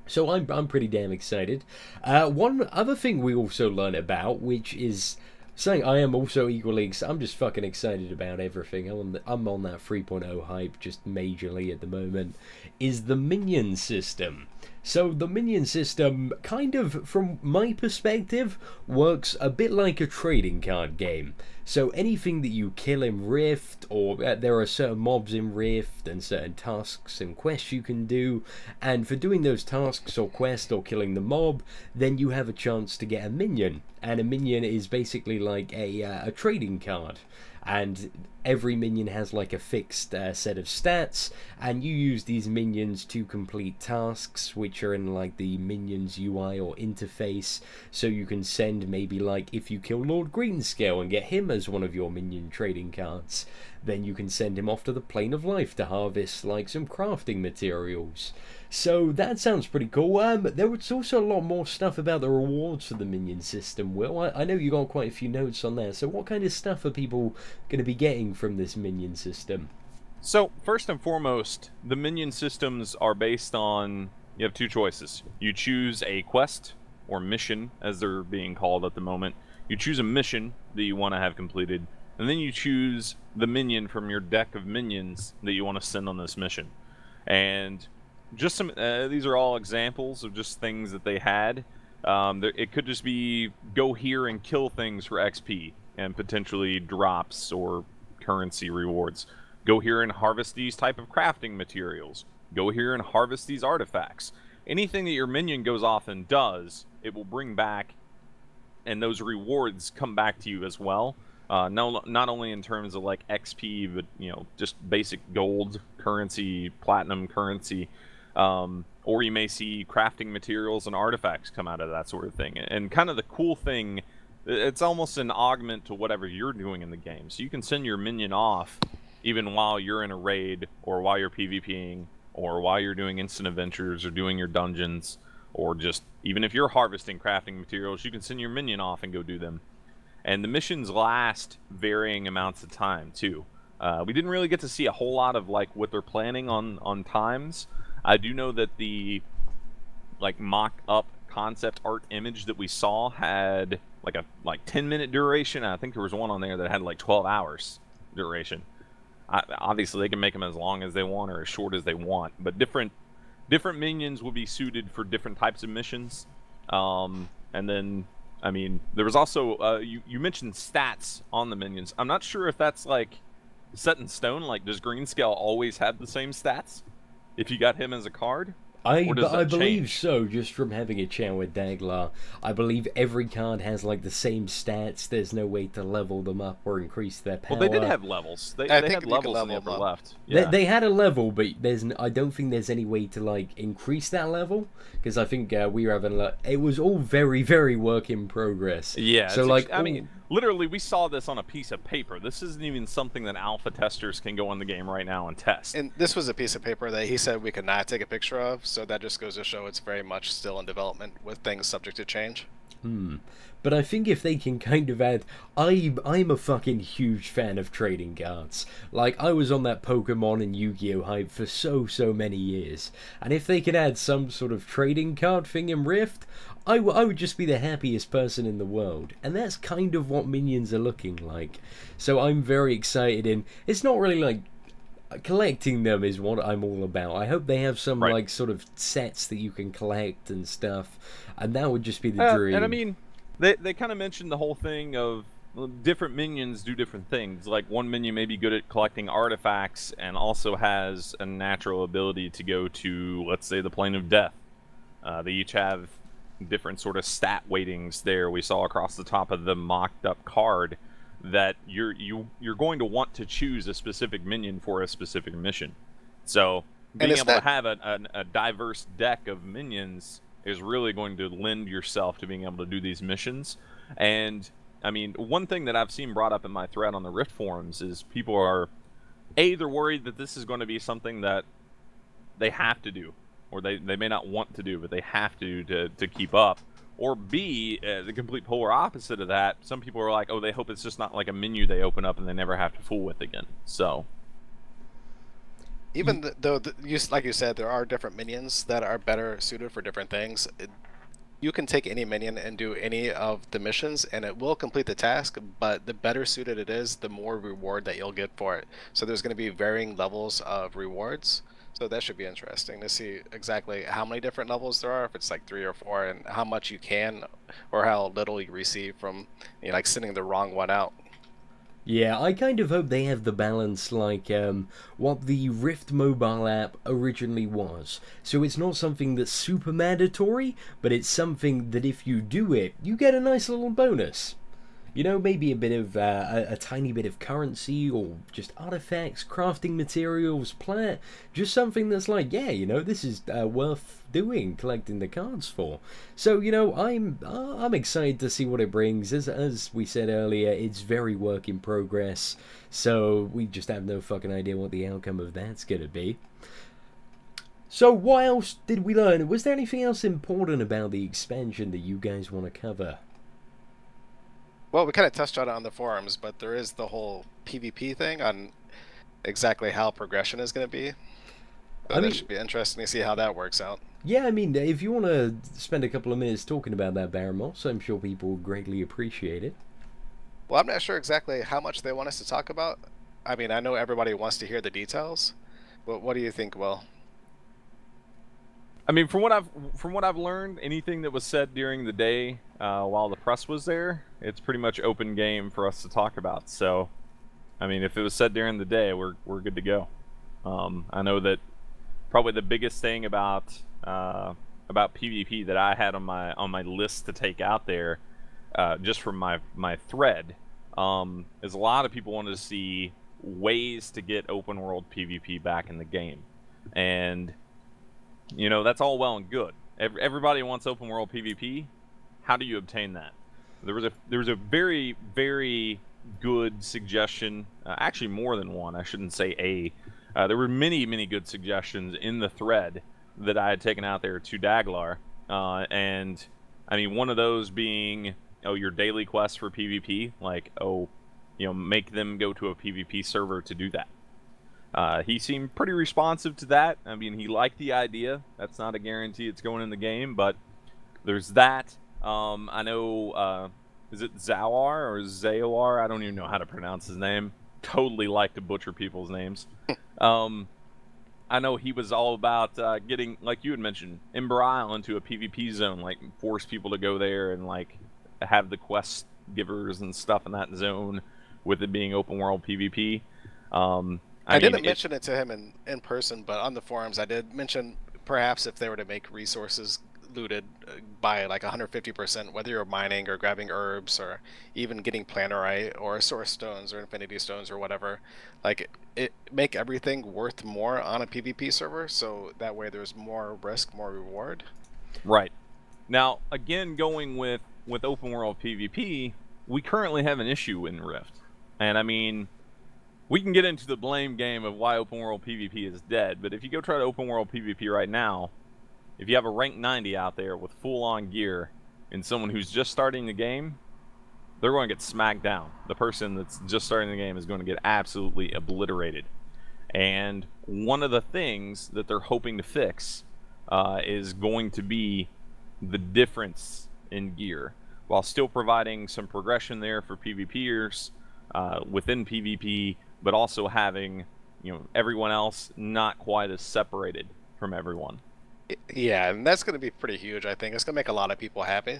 So I'm pretty damn excited. One other thing we also learned about, which is something I am also equally excited. I'm just fucking excited about everything. I'm on that 3.0 hype just majorly at the moment, is the minion system. So the minion system, kind of, from my perspective, works a bit like a trading card game. So anything that you kill in Rift, or there are certain mobs in Rift and certain tasks and quests you can do, and for doing those tasks or quests or killing the mob, then you have a chance to get a minion. And a minion is basically like a trading card. And every minion has like a fixed set of stats, and you use these minions to complete tasks which are in like the minions UI or interface. So you can send, maybe like if you kill Lord Greenscale and get him as one of your minion trading cards, then you can send him off to the plane of life to harvest like some crafting materials. So that sounds pretty cool. There was also a lot more stuff about the rewards for the minion system, Will. I know you got quite a few notes on there. So what kind of stuff are people going to be getting from this minion system? So, first and foremost, the minion systems are based on, you have two choices. You choose a quest, or mission, as they're being called at the moment. You choose a mission that you want to have completed, and then you choose the minion from your deck of minions that you want to send on this mission. And just some, these are all examples of just things that they had. It could just be go here and kill things for XP and potentially drops or currency rewards. Go here and harvest these type of crafting materials. Go here and harvest these artifacts. Anything that your minion goes off and does, it will bring back, and those rewards come back to you as well. No, not only in terms of like XP, but just basic gold currency, platinum currency. Or you may see crafting materials and artifacts come out of that sort of thing. And kind of the cool thing, it's almost an augment to whatever you're doing in the game. So you can send your minion off even while you're in a raid, or while you're PvPing, or while you're doing instant adventures, or doing your dungeons, or just even if you're harvesting crafting materials, you can send your minion off and go do them. And the missions last varying amounts of time too. We didn't really get to see a whole lot of like what they're planning on times. I do know that the like mock-up concept art image that we saw had like a 10-minute duration. I think there was one on there that had like 12 hours duration. Obviously, they can make them as long as they want or as short as they want, but different minions will be suited for different types of missions. And then, I mean, there was also you mentioned stats on the minions. I'm not sure if that's like set in stone. Like, does Greenscale always have the same stats if you got him as a card? I believe so, just from having a chat with Daglar. I believe every card has like the same stats. There's no way to level them up or increase their power. Well, they did have levels. They had levels in the upper left. Yeah. They had a level, but I don't think there's any way to like increase that level, because I think we were having it was all very, very work in progress. Yeah. So like, I mean, literally, we saw this on a piece of paper. This isn't even something that alpha testers can go in the game right now and test. And this was a piece of paper that he said we could not take a picture of, so that just goes to show it's very much still in development with things subject to change. But I think if they can kind of add... I'm a fucking huge fan of trading cards. Like, I was on that Pokemon and Yu-Gi-Oh! Hype for so many years. And if they could add some sort of trading card thing in Rift, I would just be the happiest person in the world. And that's kind of what minions are looking like. So I'm very excited, and it's not really like... collecting them is what I'm all about. I hope they have some like sort of sets that you can collect and stuff, and that would just be the dream. And I mean, they kind of mentioned the whole thing of different minions do different things. Like one minion may be good at collecting artifacts and also has a natural ability to go to, let's say, the plane of death. They each have different sort of stat weightings there. We saw across the top of the mocked up card that you're going to want to choose a specific minion for a specific mission. So being able to have a diverse deck of minions is really going to lend yourself to being able to do these missions. And I mean, one thing that I've seen brought up in my thread on the Rift forums is people are they're worried that this is going to be something that they have to do, or they may not want to do, but they have to keep up. Or B, the complete polar opposite of that, some people are like, oh, they hope it's just not like a menu they open up and they never have to fool with again. So, even though, like you said, there are different minions that are better suited for different things, you can take any minion and do any of the missions, and it will complete the task, but the better suited it is, the more reward that you'll get for it. So there's going to be varying levels of rewards. So that should be interesting to see exactly how many different levels there are, if it's like 3 or 4, and how much you can or how little you receive from like sending the wrong one out. Yeah, I kind of hope they have the balance like what the Rift mobile app originally was. So it's not something that's super mandatory, but it's something that if you do it, you get a nice little bonus. You know, maybe a bit of a tiny bit of currency or just artifacts, crafting materials, plant, just something that's like, yeah, you know, this is worth doing, collecting the cards for. So, you know, I'm excited to see what it brings. As we said earlier, it's very work in progress, so we just have no fucking idea what the outcome of that's gonna be. So what else did we learn? Was there anything else important about the expansion that you guys want to cover? Well, we kind of touched on it on the forums, but there is the whole PvP thing on exactly how progression is going to be. So that should be interesting to see how that works out. Yeah, I mean, if you want to spend a couple of minutes talking about that, Baramos, I'm sure people will greatly appreciate it. Well, I'm not sure exactly how much they want us to talk about. I mean, I know everybody wants to hear the details, but what do you think, Will? I mean, from what I've learned, anything that was said during the day while the press was there, it's pretty much open game for us to talk about. So, I mean, if it was said during the day, we're good to go. I know that probably the biggest thing about PvP that I had on my list to take out there, just from my thread, is a lot of people wanted to see ways to get open world PvP back in the game, and you know, that's all well and good. Everybody wants open world PvP. How do you obtain that? There was a very, very good suggestion. Actually, more than one. I shouldn't say a. There were many, many good suggestions in the thread that I had taken out there to Daglar. And I mean, one of those being, oh, your daily quests for PvP. Like, oh, you know, make them go to a PvP server to do that. He seemed pretty responsive to that. I mean, he liked the idea. That's not a guarantee it's going in the game, but there's that. I know, is it Zawar or Zaoar? I don't even know how to pronounce his name. Totally like to butcher people's names. I know he was all about getting, like you had mentioned, Ember Isle into a PvP zone, like force people to go there and like have the quest givers and stuff in that zone, with it being open world PvP. I didn't mention it to him in person, but on the forums I did mention perhaps if they were to make resources looted by like 150%, whether you're mining or grabbing herbs or even getting planarite or source stones or infinity stones or whatever, like it make everything worth more on a PvP server, so that way there's more risk, more reward. Right. Now, again, going with open world PvP, we currently have an issue in Rift. And I mean, we can get into the blame game of why open world PvP is dead, but if you go try to open world PvP right now, if you have a rank 90 out there with full-on gear and someone who's just starting the game, they're going to get smacked down. The person that's just starting the game is going to get absolutely obliterated. And one of the things that they're hoping to fix is going to be the difference in gear, while still providing some progression there for PvPers within PvP, but also having, you know, everyone else not quite as separated from everyone. Yeah, and that's going to be pretty huge, I think. It's going to make a lot of people happy.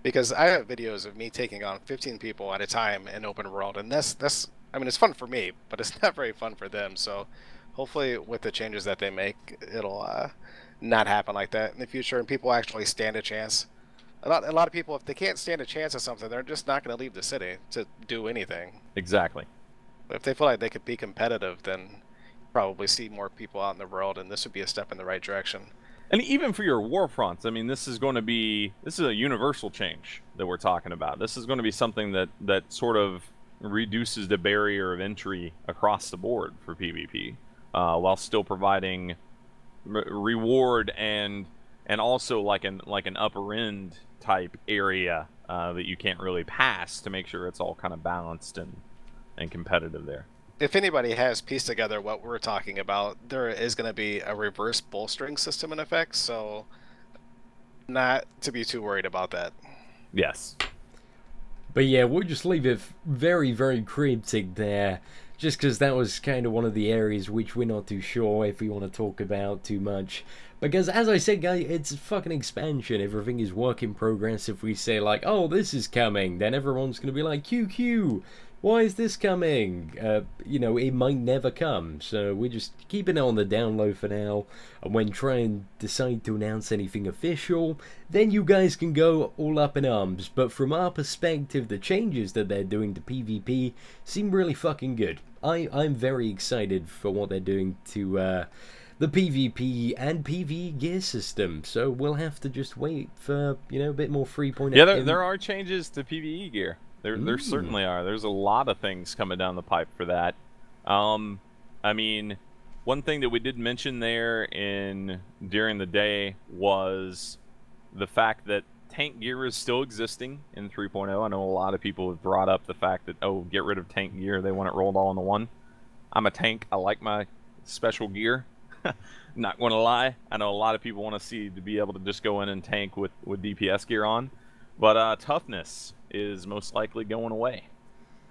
Because I have videos of me taking on 15 people at a time in open world, and that's I mean, it's fun for me, but it's not very fun for them. So hopefully with the changes that they make, it'll not happen like that in the future, and people actually stand a chance. A lot of people, if they can't stand a chance at something, they're just not going to leave the city to do anything. Exactly. But if they feel like they could be competitive, then probably see more people out in the world, and this would be a step in the right direction. And even for your war fronts, I mean, this is a universal change that we're talking about. This is going to be something that sort of reduces the barrier of entry across the board for PvP, while still providing reward and also like an upper end type area that you can't really pass, to make sure it's all kind of balanced and competitive there. If anybody has pieced together what we're talking about, there is going to be a reverse bolstering system in effect, so not to be too worried about that. Yes. But yeah, we'll just leave it very, very cryptic there, just because that was kind of one of the areas which we're not too sure if we want to talk about too much. Because, as I said, guys, it's a fucking expansion. Everything is work in progress. If we say, like, oh, this is coming, then everyone's going to be like, QQ. why is this coming? You know, it might never come, so we're just keeping it on the down low for now, and when Trion decide to announce anything official, then you guys can go all up in arms. But from our perspective, the changes that they're doing to PvP seem really fucking good. I'm very excited for what they're doing to the PvP and PvE gear system, so we'll have to just wait for, you know, a bit more 3.8. Yeah, there are changes to PvE gear. There certainly are. There's a lot of things coming down the pipe for that. I mean, one thing that we did mention there during the day was the fact that tank gear is still existing in 3.0. I know a lot of people have brought up the fact that, oh, get rid of tank gear. They want it rolled all into one. I'm a tank. I like my special gear. Not going to lie. I know a lot of people want to be able to just go in and tank with DPS gear on. But toughness is most likely going away.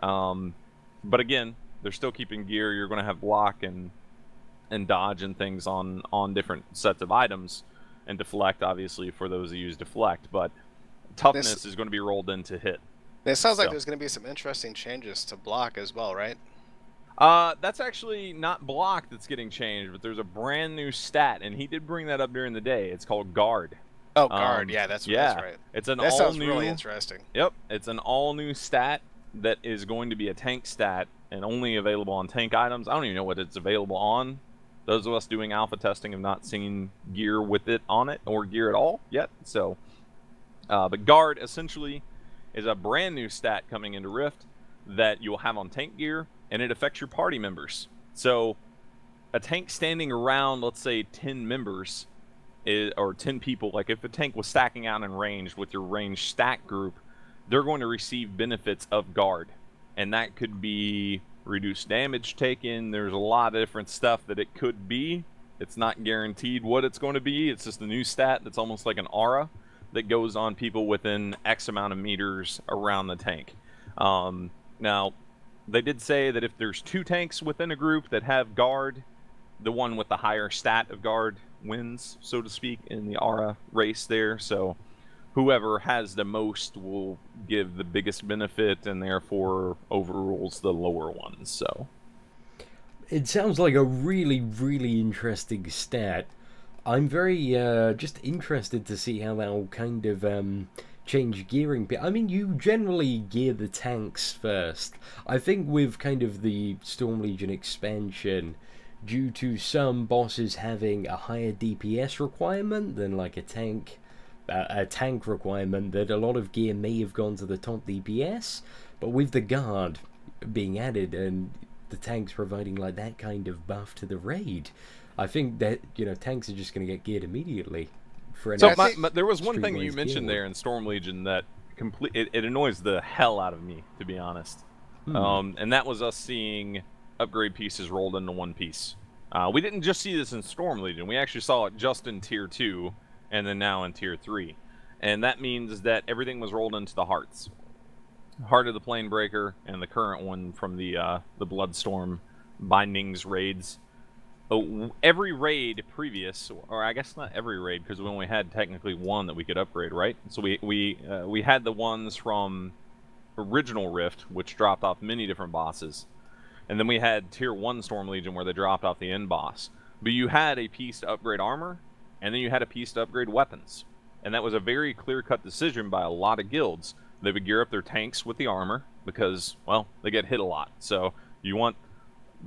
But again, they're still keeping gear. You're going to have block and dodge and things on different sets of items. And deflect, obviously, for those who use deflect. But toughness is going to be rolled into hit. It sounds like there's going to be some interesting changes to block as well, right? That's actually not block that's getting changed, but there's a brand new stat, and he did bring that up during the day. It's called guard. Oh, guard. Yeah, that's right. It's an that all sounds new, really interesting. Yep, it's an all new stat that is going to be a tank stat and only available on tank items. I don't even know what it's available on. Those of us doing alpha testing have not seen gear with it on it or gear at all yet. So, but guard essentially is a brand new stat coming into Rift that you'll have on tank gear, and it affects your party members. So a tank standing around, let's say 10 members or 10 people, like if a tank was stacking out in range with your range stack group, they're going to receive benefits of guard, and that could be reduced damage taken. There's a lot of different stuff that it could be. It's not guaranteed what it's going to be. It's just a new stat that's almost like an aura that goes on people within X amount of meters around the tank. Now, they did say that if there's 2 tanks within a group that have guard, the one with the higher stat of guard wins, so to speak, in the aura race there. So whoever has the most will give the biggest benefit and therefore overrules the lower ones. So it sounds like a really, really interesting stat. I'm very just interested to see how that will kind of change gearing. I mean, you generally gear the tanks first. I think with kind of the Storm Legion expansion, due to some bosses having a higher DPS requirement than like a tank requirement, that a lot of gear may have gone to the top DPS, but with the guard being added and the tanks providing like that kind of buff to the raid, I think that, you know, tanks are just going to get geared immediately. So there was one thing that you mentioned there in Storm Legion that it annoys the hell out of me, to be honest. And that was us seeing upgrade pieces rolled into one piece. We didn't just see this in Storm Legion. We actually saw it just in Tier 2 and then now in Tier 3. And that means that everything was rolled into the hearts. Heart of the Planebreaker and the current one from the Bloodstorm Bindings raids. Every raid previous, or I guess not every raid, because we only had technically one that we could upgrade, right? So we had the ones from original Rift, which dropped off many different bosses, and then we had Tier 1 Storm Legion where they dropped off the end boss. But you had a piece to upgrade armor, and then you had a piece to upgrade weapons, and that was a very clear-cut decision by a lot of guilds. They would gear up their tanks with the armor because, well, they get hit a lot. So you want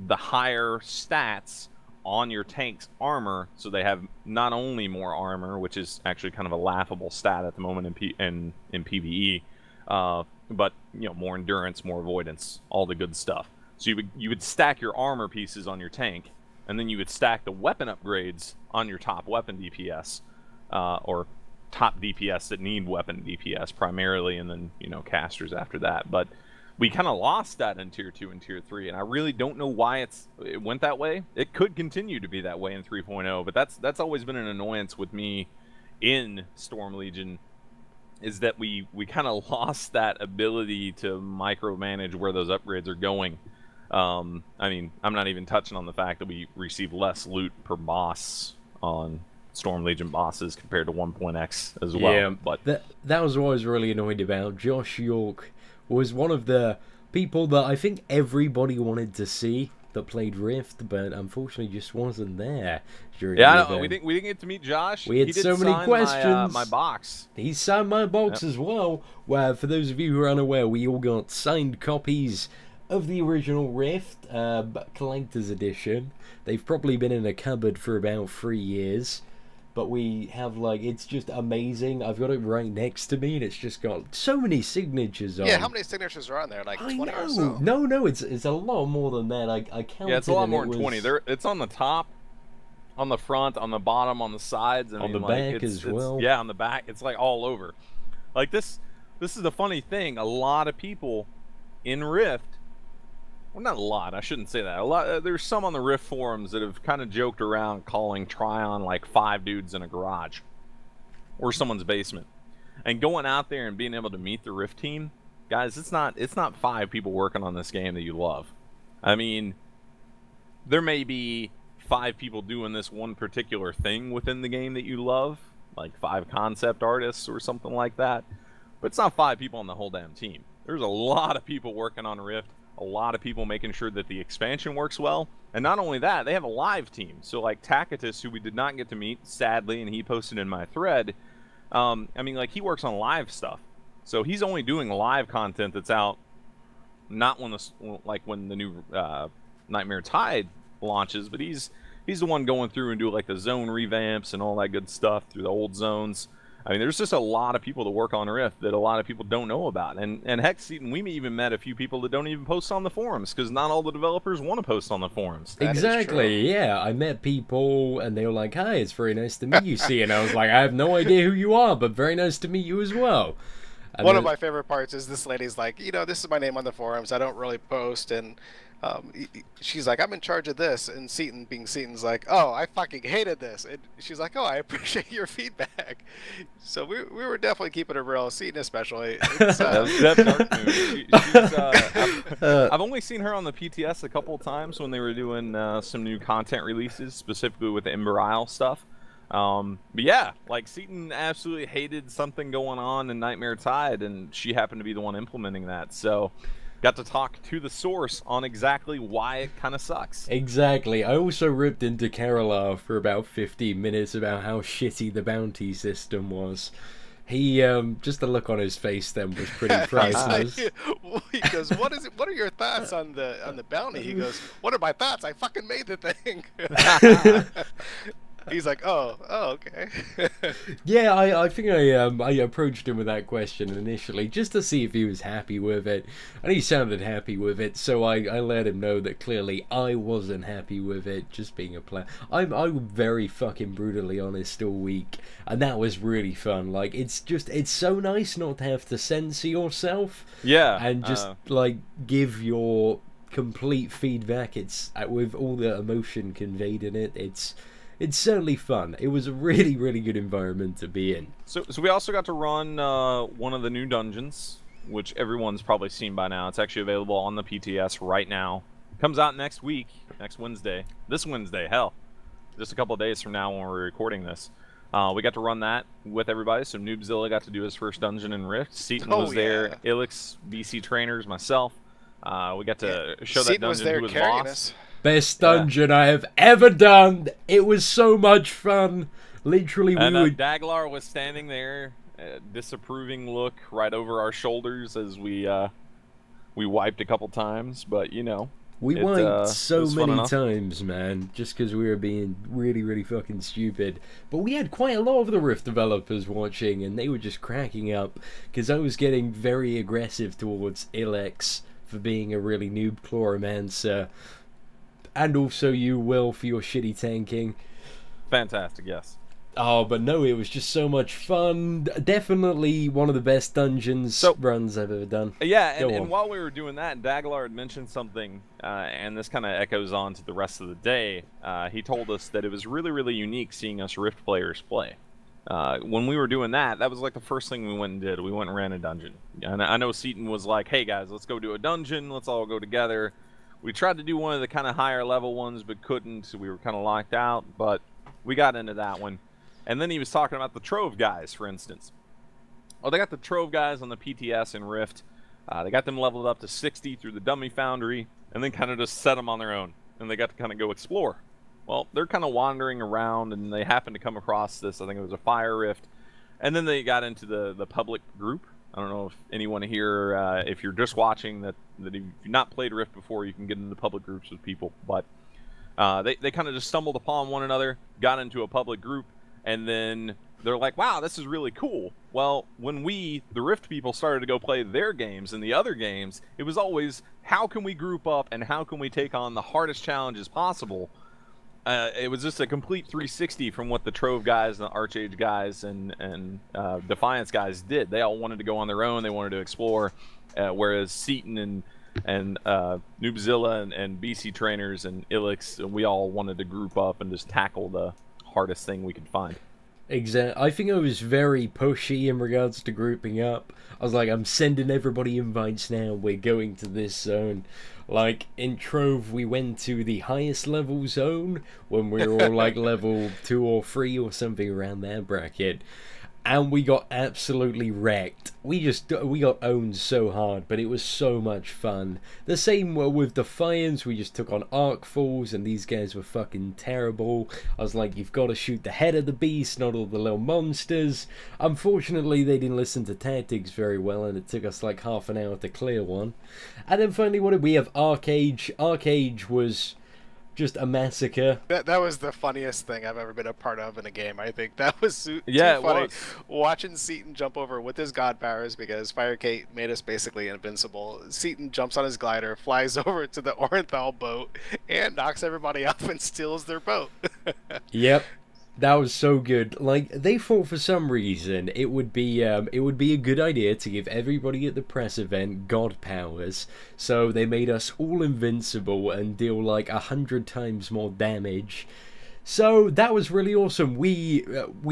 the higher stats on your tank's armor, so they have not only more armor, which is actually kind of a laughable stat at the moment in PvE, but you know, more endurance, more avoidance, all the good stuff. So you would stack your armor pieces on your tank, and then you would stack the weapon upgrades on your top weapon DPS, or top DPS that need weapon DPS primarily, and then, you know, casters after that. But we kind of lost that in Tier 2 and Tier 3, and I really don't know why it went that way. It could continue to be that way in 3.0, but that's always been an annoyance with me in Storm Legion, is that we kind of lost that ability to micromanage where those upgrades are going. I mean, I'm not even touching on the fact that we receive less loot per boss on Storm Legion bosses compared to 1.x as well. Yeah, but that was what I was really annoyed about. Josh York was one of the people that I think everybody wanted to see that played Rift, but unfortunately just wasn't there during the event. we didn't get to meet Josh. We had He did so many sign questions. my box. He signed my box as well, where, for those of you who are unaware, we all got signed copies of the original Rift, Collector's Edition. They've probably been in a cupboard for about 3 years. But we have, like, it's just amazing. I've got it right next to me, and it's just got so many signatures on. Yeah, how many signatures are on there? Like 20 or so? No, it's a lot more than that. I counted. Yeah, it's a lot more than than 20. It's on the top, on the front, on the bottom, on the sides. On the back as well. Yeah, on the back. It's, like, all over. Like, this is the funny thing. A lot of people in Rift, well, not a lot, I shouldn't say that. There's some on the Rift forums that have kind of joked around calling Trion like 5 dudes in a garage or someone's basement. And going out there and being able to meet the Rift team, guys, it's not 5 people working on this game that you love. I mean, there may be 5 people doing this one particular thing within the game that you love, like 5 concept artists or something like that, but it's not 5 people on the whole damn team. There's a lot of people working on Rift. A lot of people making sure that the expansion works well. And not only that, they have a live team. So like Tacitus, who we did not get to meet, sadly, and he posted in my thread, I mean, like, he works on live stuff. So he's only doing live content that's out, not when the new Nightmare Tide launches, but he's the one going through and do like the zone revamps and all that good stuff through the old zones. I mean, there's just a lot of people that work on Rift that a lot of people don't know about. And heck, Seatin, we even met a few people that don't even post on the forums, because not all the developers want to post on the forums. Exactly, yeah. I met people, and they were like, hi, it's very nice to meet you, Seatin. And I was like, I have no idea who you are, but very nice to meet you as well. And One of my favorite parts is this lady's like, this is my name on the forums. I don't really post, and she's like, I'm in charge of this, and Seatin, being Seatin's like, oh, I fucking hated this, and she's like, oh, I appreciate your feedback. So we were definitely keeping it real, Seatin especially. It's, that's dark mood. I've only seen her on the PTS a couple of times when they were doing some new content releases, specifically with the Ember Isle stuff. But yeah, like, Seatin absolutely hated something going on in Nightmare Tide, and she happened to be the one implementing that. So got to talk to the source on exactly why it kind of sucks. Exactly. I also ripped into Carolar for about 15 minutes about how shitty the bounty system was. He, just the look on his face then was pretty priceless. He goes, what is it? What are your thoughts on the bounty? He goes, what are my thoughts? I fucking made the thing. He's like, oh, okay. Yeah, I think I approached him with that question initially just to see if he was happy with it, and he sounded happy with it. So I let him know that clearly I wasn't happy with it. Just being a player, I'm very fucking brutally honest all week, and that was really fun. Like, it's so nice not to have to censor yourself. Yeah, and just like give your complete feedback. It's with all the emotion conveyed in it. It's certainly fun. It was a really, really good environment to be in. So we also got to run one of the new dungeons, which everyone's probably seen by now. It's actually available on the PTS right now. Comes out next week, next Wednesday. This Wednesday, hell. Just a couple of days from now when we're recording this. We got to run that with everybody. So Noobzilla got to do his first dungeon in Rift. Seatin was there. Ilix, BC Trainers, myself. We got to show that dungeon to his boss. Best dungeon I have ever done. It was so much fun. Literally, Daglar was standing there, disapproving look right over our shoulders as we wiped a couple times. But we wiped so many times, man, just because we were being really, really fucking stupid. But we had quite a lot of the Rift developers watching, and they were just cracking up because I was getting very aggressive towards Ilex for being a really noob Chloromancer. And also you, Will, for your shitty tanking. Fantastic, yes. Oh, but no, it was just so much fun. Definitely one of the best dungeons runs I've ever done. Yeah, and while we were doing that, Daglar had mentioned something, and this kind of echoes on to the rest of the day. He told us that it was really, really unique seeing us Rift players play. When we were doing that was like the first thing we went and did. We went and ran a dungeon. And I know Seatin was like, hey guys, let's go do a dungeon. Let's all go together. We tried to do one of the kind of higher level ones, but couldn't. So we were kind of locked out, but we got into that one. And then he was talking about the Trove guys, for instance. Oh, they got the Trove guys on the PTS and Rift. They got them leveled up to 60 through the dummy foundry, and then kind of just set them on their own, and they got to kind of go explore. Well, they're kind of wandering around, and they happened to come across this. I think it was a fire rift, and then they got into the public group. I don't know if anyone here, if you're just watching, that if you've not played Rift before, you can get into public groups with people. But they kind of just stumbled upon one another, got into a public group, and then they're like, wow, this is really cool. Well, when the Rift people, started to go play their games and the other games, it was always, how can we group up and how can we take on the hardest challenges possible? It was just a complete 360 from what the Trove guys and the ArcheAge guys and Defiance guys did. They all wanted to go on their own. They wanted to explore, whereas Seatin and Noobzilla and BC Trainers and Ilix, we all wanted to group up and just tackle the hardest thing we could find. Exactly. I think I was very pushy in regards to grouping up. I was like, I'm sending everybody invites now. We're going to this zone. Like, in Trove, we went to the highest level zone when we were all like level 2 or 3 or something around that bracket. And we got absolutely wrecked. We got owned so hard, but it was so much fun. The same with Defiance, we just took on Arcfuls, and these guys were fucking terrible. I was like, you've got to shoot the head of the beast, not all the little monsters. Unfortunately, they didn't listen to tactics very well, and it took us like half an hour to clear one. And then finally, what did we have? ArcheAge. ArcheAge was just a massacre. That was the funniest thing I've ever been a part of in a game. I think that was too funny. Watching Seatin jump over with his god powers, because Firecate made us basically invincible. Seatin jumps on his glider, flies over to the Orenthal boat, and knocks everybody off and steals their boat. Yep. That was so good. Like, they thought for some reason it would be a good idea to give everybody at the press event god powers, so they made us all invincible and deal like 100 times more damage. So that was really awesome. We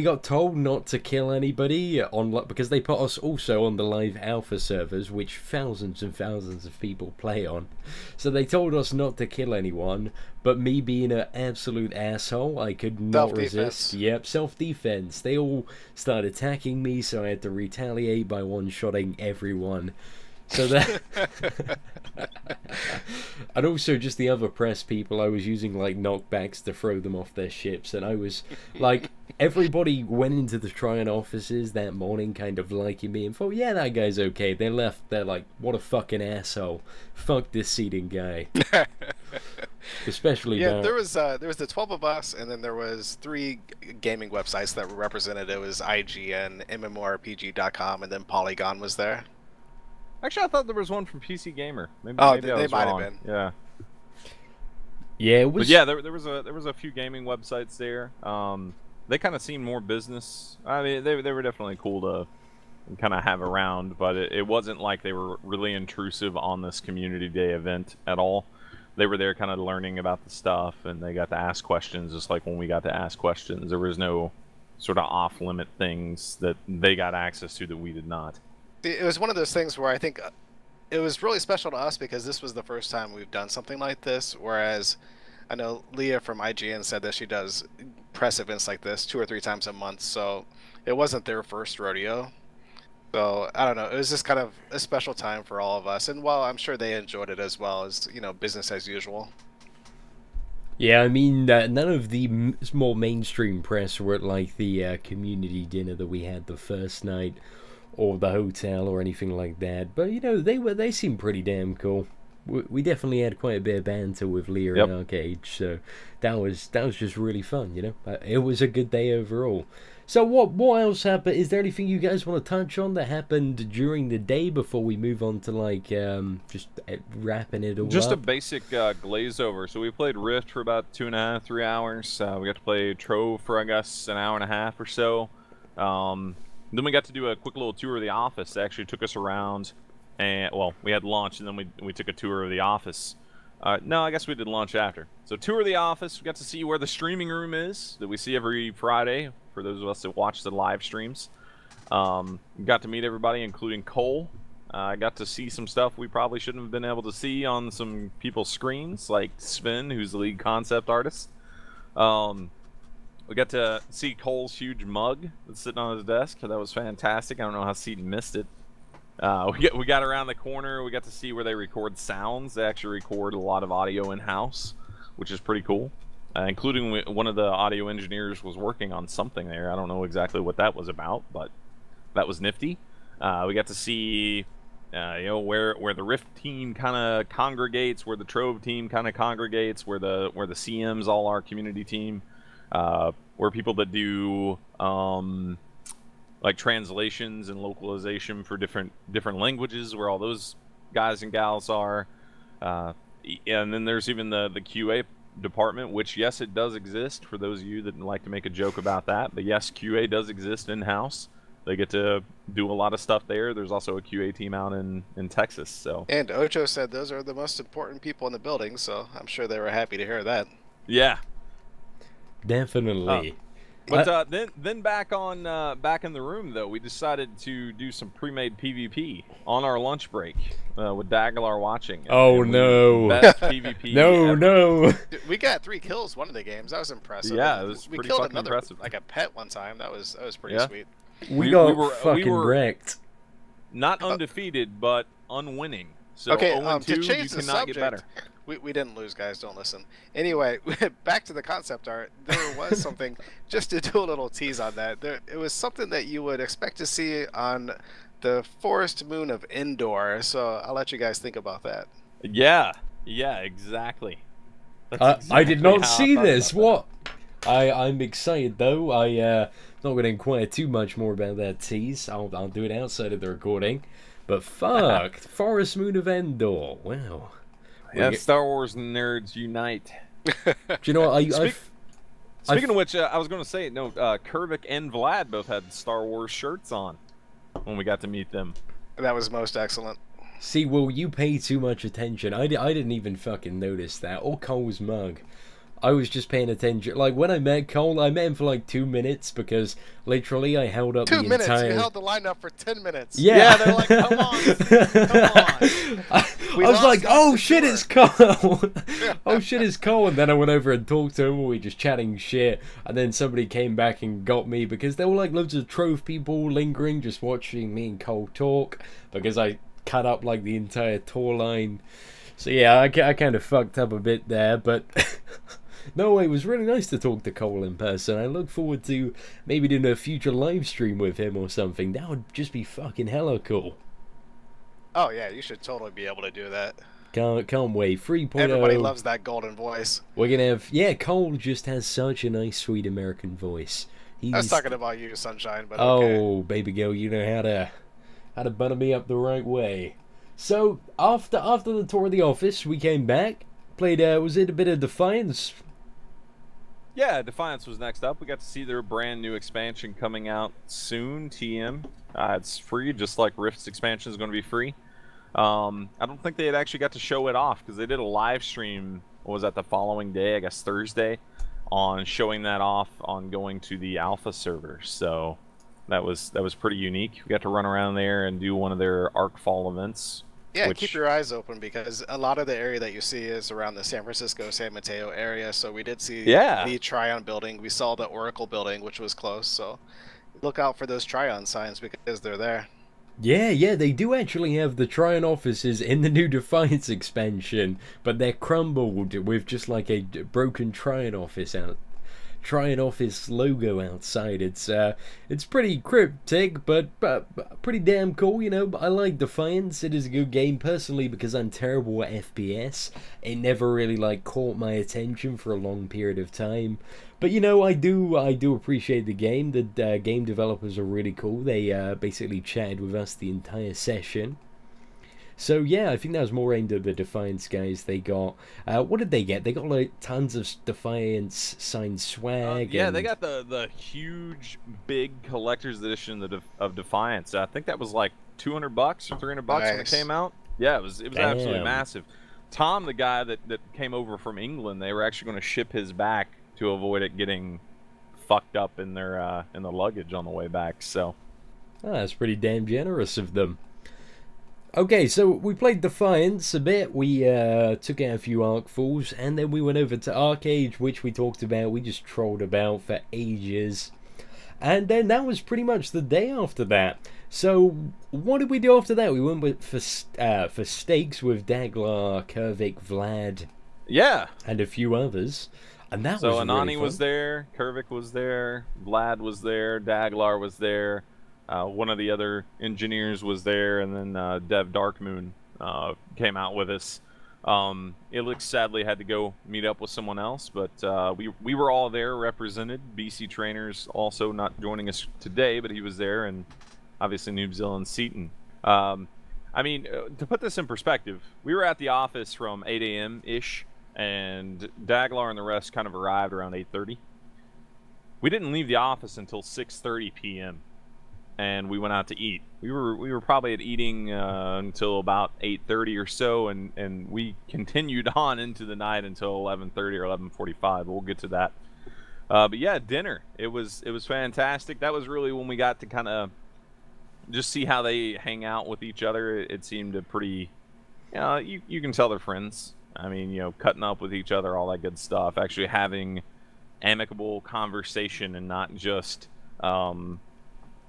got told not to kill anybody because they put us also on the live alpha servers, which thousands and thousands of people play on. So they told us not to kill anyone, but me being an absolute asshole, I could not resist. Yep, self-defense. They all started attacking me, so I had to retaliate by one-shotting everyone. So that, and also just the other press people, I was using like knockbacks to throw them off their ships, and I was like, everybody went into the Trion offices that morning kind of liking me and thought, yeah, that guy's okay. They left, they're like, what a fucking asshole. Fuck this Seatin guy. Especially there was the 12 of us, and then there was 3 gaming websites that were represented. It was IGN, MMORPG.com, and then Polygon was there. Actually, I thought there was one from PC Gamer. Maybe they might have been. Yeah. Yeah, it was. But yeah, there was a few gaming websites there. They kind of seemed more business. I mean, they were definitely cool to kind of have around, but it wasn't like they were really intrusive on this community day event at all. They were there kind of learning about the stuff, and they got to ask questions just like when we got to ask questions. There was no sort of off-limit things that they got access to that we did not. It was one of those things where I think it was really special to us because this was the first time we've done something like this, whereas I know Leah from IGN said that she does press events like this 2 or 3 times a month, so it wasn't their first rodeo. So, I don't know, it was just kind of a special time for all of us, and while I'm sure they enjoyed it as well as, business as usual. Yeah, I mean, none of the more mainstream press were at like the community dinner that we had the first night, or the hotel or anything like that, but they seemed pretty damn cool. We definitely had quite a bit of banter with Leah and ArcheAge, so that was just really fun. It was a good day overall. So what else happened? Is there anything you guys want to touch on that happened during the day before we move on to like just wrapping it all up? Just a basic glaze over. So we played Rift for about 2.5, 3 hours. We got to play Trove for I guess an hour and a half or so. Then we got to do a quick little tour of the office. They actually took us around, and well, we had lunch, and then we took a tour of the office. No, I guess we did lunch after. So tour of the office. We got to see where the streaming room is that we see every Friday for those of us that watch the live streams. Got to meet everybody, including Cole. I got to see some stuff we probably shouldn't have been able to see on some people's screens, like Sven, who's the lead concept artist. We got to see Cole's huge mug that's sitting on his desk. That was fantastic. I don't know how Seatin missed it. We got around the corner. We got to see where they record sounds. They actually record a lot of audio in-house, which is pretty cool. Including one of the audio engineers was working on something there. I don't know exactly what that was about, but that was nifty. We got to see, where the Rift team kind of congregates, where the Trove team kind of congregates, where the CMs all are community team, where people that do like translations and localization for different languages, where all those guys and gals are, and then there's even the QA department, which yes, it does exist for those of you that like to make a joke about that, but yes, QA does exist in-house. They get to do a lot of stuff there. There's also a QA team out in Texas. So, and Ocho said those are the most important people in the building, so I'm sure they were happy to hear that. Yeah, definitely. But then back in the room though, we decided to do some pre-made PvP on our lunch break with Daglar watching. Oh no! Best PvP. No. We got 3 kills one of the games. That was impressive. Yeah, it was we pretty killed fucking another impressive. like a pet one time. That was pretty sweet. We got fucking wrecked. Not undefeated, but unwinning. So okay, 0-2, to change you the cannot subject, get better. We didn't lose, guys. Don't listen. Anyway, back to the concept art. There was something, just to do a little tease on that. It was something that you would expect to see on the forest moon of Endor. So I'll let you guys think about that. Yeah, exactly. That's I did not exactly see how I this. thought What? I'm excited though. Not going to inquire too much more about that tease. I'll do it outside of the recording. But fuck, forest moon of Endor. Wow. Yeah, Star Wars nerds unite. Do you know what? Speaking of which, I was going to say, no, Kervik and Vlad both had Star Wars shirts on when we got to meet them. That was most excellent. See, Will, you pay too much attention. I didn't even fucking notice that. Or Cole's mug. I was just paying attention. Like, when I met Cole, I met him for like 2 minutes because literally I held up 2 the minutes? entire... You held the line up for 10 minutes. Yeah, they're like, come on. I was like, oh shit, it's Cole. Oh shit, it's Cole. And then I went over and talked to him, and we were just chatting shit. And then somebody came back and got me because there were like loads of Trove people lingering, just watching me and Cole talk because I cut up like the entire tour line. So yeah, I kind of fucked up a bit there, but... No, it was really nice to talk to Cole in person. I look forward to maybe doing a future live stream with him or something. That would just be fucking hella cool. Oh yeah, you should totally be able to do that. Can't wait. 3.0. Everybody loves that golden voice. We're gonna have... Yeah, Cole just has such a nice, sweet American voice. I was talking about you, Sunshine, but okay. Oh, baby girl, you know how to butter me up the right way. So, after the tour of the office, we came back, played, was it a bit of Defiance? Yeah, Defiance was next up. We got to see their brand new expansion coming out soon, TM. It's free, just like Rift's expansion is going to be free. I don't think they had actually got to show it off because they did a live stream, what was that, the following day, I guess Thursday, on showing that off on going to the alpha server. So that was pretty unique. We got to run around there and do one of their Arcfall events. Yeah, keep your eyes open because a lot of the area that you see is around the San Francisco, San Mateo area. So we did see the Trion building. We saw the Oracle building, which was close. So look out for those Trion signs because they're there. Yeah, they do actually have the Trion offices in the new Defiance expansion, but they're crumbled with just like a broken Trion office logo outside. It's pretty cryptic, but pretty damn cool, you know. I like Defiance. It is a good game personally because I'm terrible at FPS. It never really like caught my attention for a long period of time. But you know, I do appreciate the game. The game developers are really cool. They basically chatted with us the entire session. So yeah, I think that was more aimed at the Defiance guys. They got, what did they get? They got like tons of Defiance signed swag. Yeah, they got the huge, big collector's edition of Defiance. I think that was like $200 or $300 when it came out. Yeah, it was absolutely massive. Tom, the guy that came over from England, they were actually going to ship his back to avoid it getting fucked up in their in the luggage on the way back. So that's pretty damn generous of them. Okay, so we played Defiance a bit, we took out a few Arcfuls, and then we went over to ArcheAge, which we talked about, we just trolled about for ages. And then that was pretty much the day after that. So what did we do after that? We went for steaks with Daglar, Kervik, Vlad, Yeah. and a few others. And that was Anani really fun. was there, Kervik was there, Vlad was there, Daglar was there, one of the other engineers was there, and then Dev Darkmoon came out with us. Ilix sadly had to go meet up with someone else, but we were all there represented. BC Trainers also not joining us today, but he was there, and obviously Noobzilla and Seatin. I mean, to put this in perspective, we were at the office from 8 a.m.-ish, and Daglar and the rest kind of arrived around 8:30. We didn't leave the office until 6:30 p.m. and we went out to eat. We were probably at eating until about 8:30 or so, and we continued on into the night until 11:30 or 11:45. We'll get to that. But yeah, dinner. It was fantastic. That was really when we got to kind of just see how they hang out with each other. It seemed a pretty, you can tell they're friends. I mean, cutting up with each other, all that good stuff. Actually having amicable conversation and not just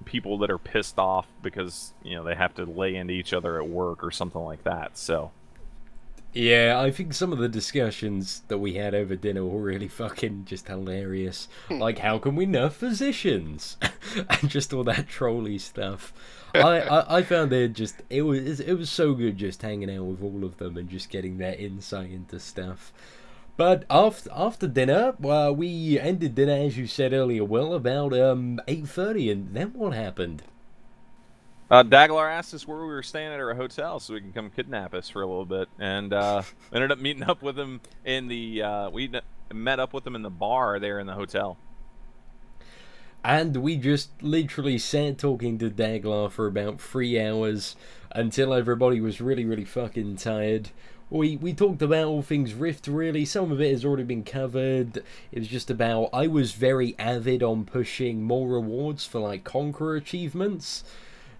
people that are pissed off because, they have to lay into each other at work or something like that. So yeah, I think some of the discussions that we had over dinner were really fucking just hilarious. Like, how can we nerf physicians? And just all that trolly stuff. I found it was so good just hanging out with all of them and just getting their insight into stuff. But after dinner, we ended dinner, as you said earlier, Will, about 8:30, and then what happened? Daglar asked us where we were staying at our hotel so we can come kidnap us for a little bit, and ended up meeting up with him in the we met up with him in the bar there in the hotel. And we just literally sat talking to Daglar for about 3 hours until everybody was really, really fucking tired. We talked about all things Rift, really. Some of it has already been covered. It was just about, I was very avid on pushing more rewards for, like, Conqueror achievements.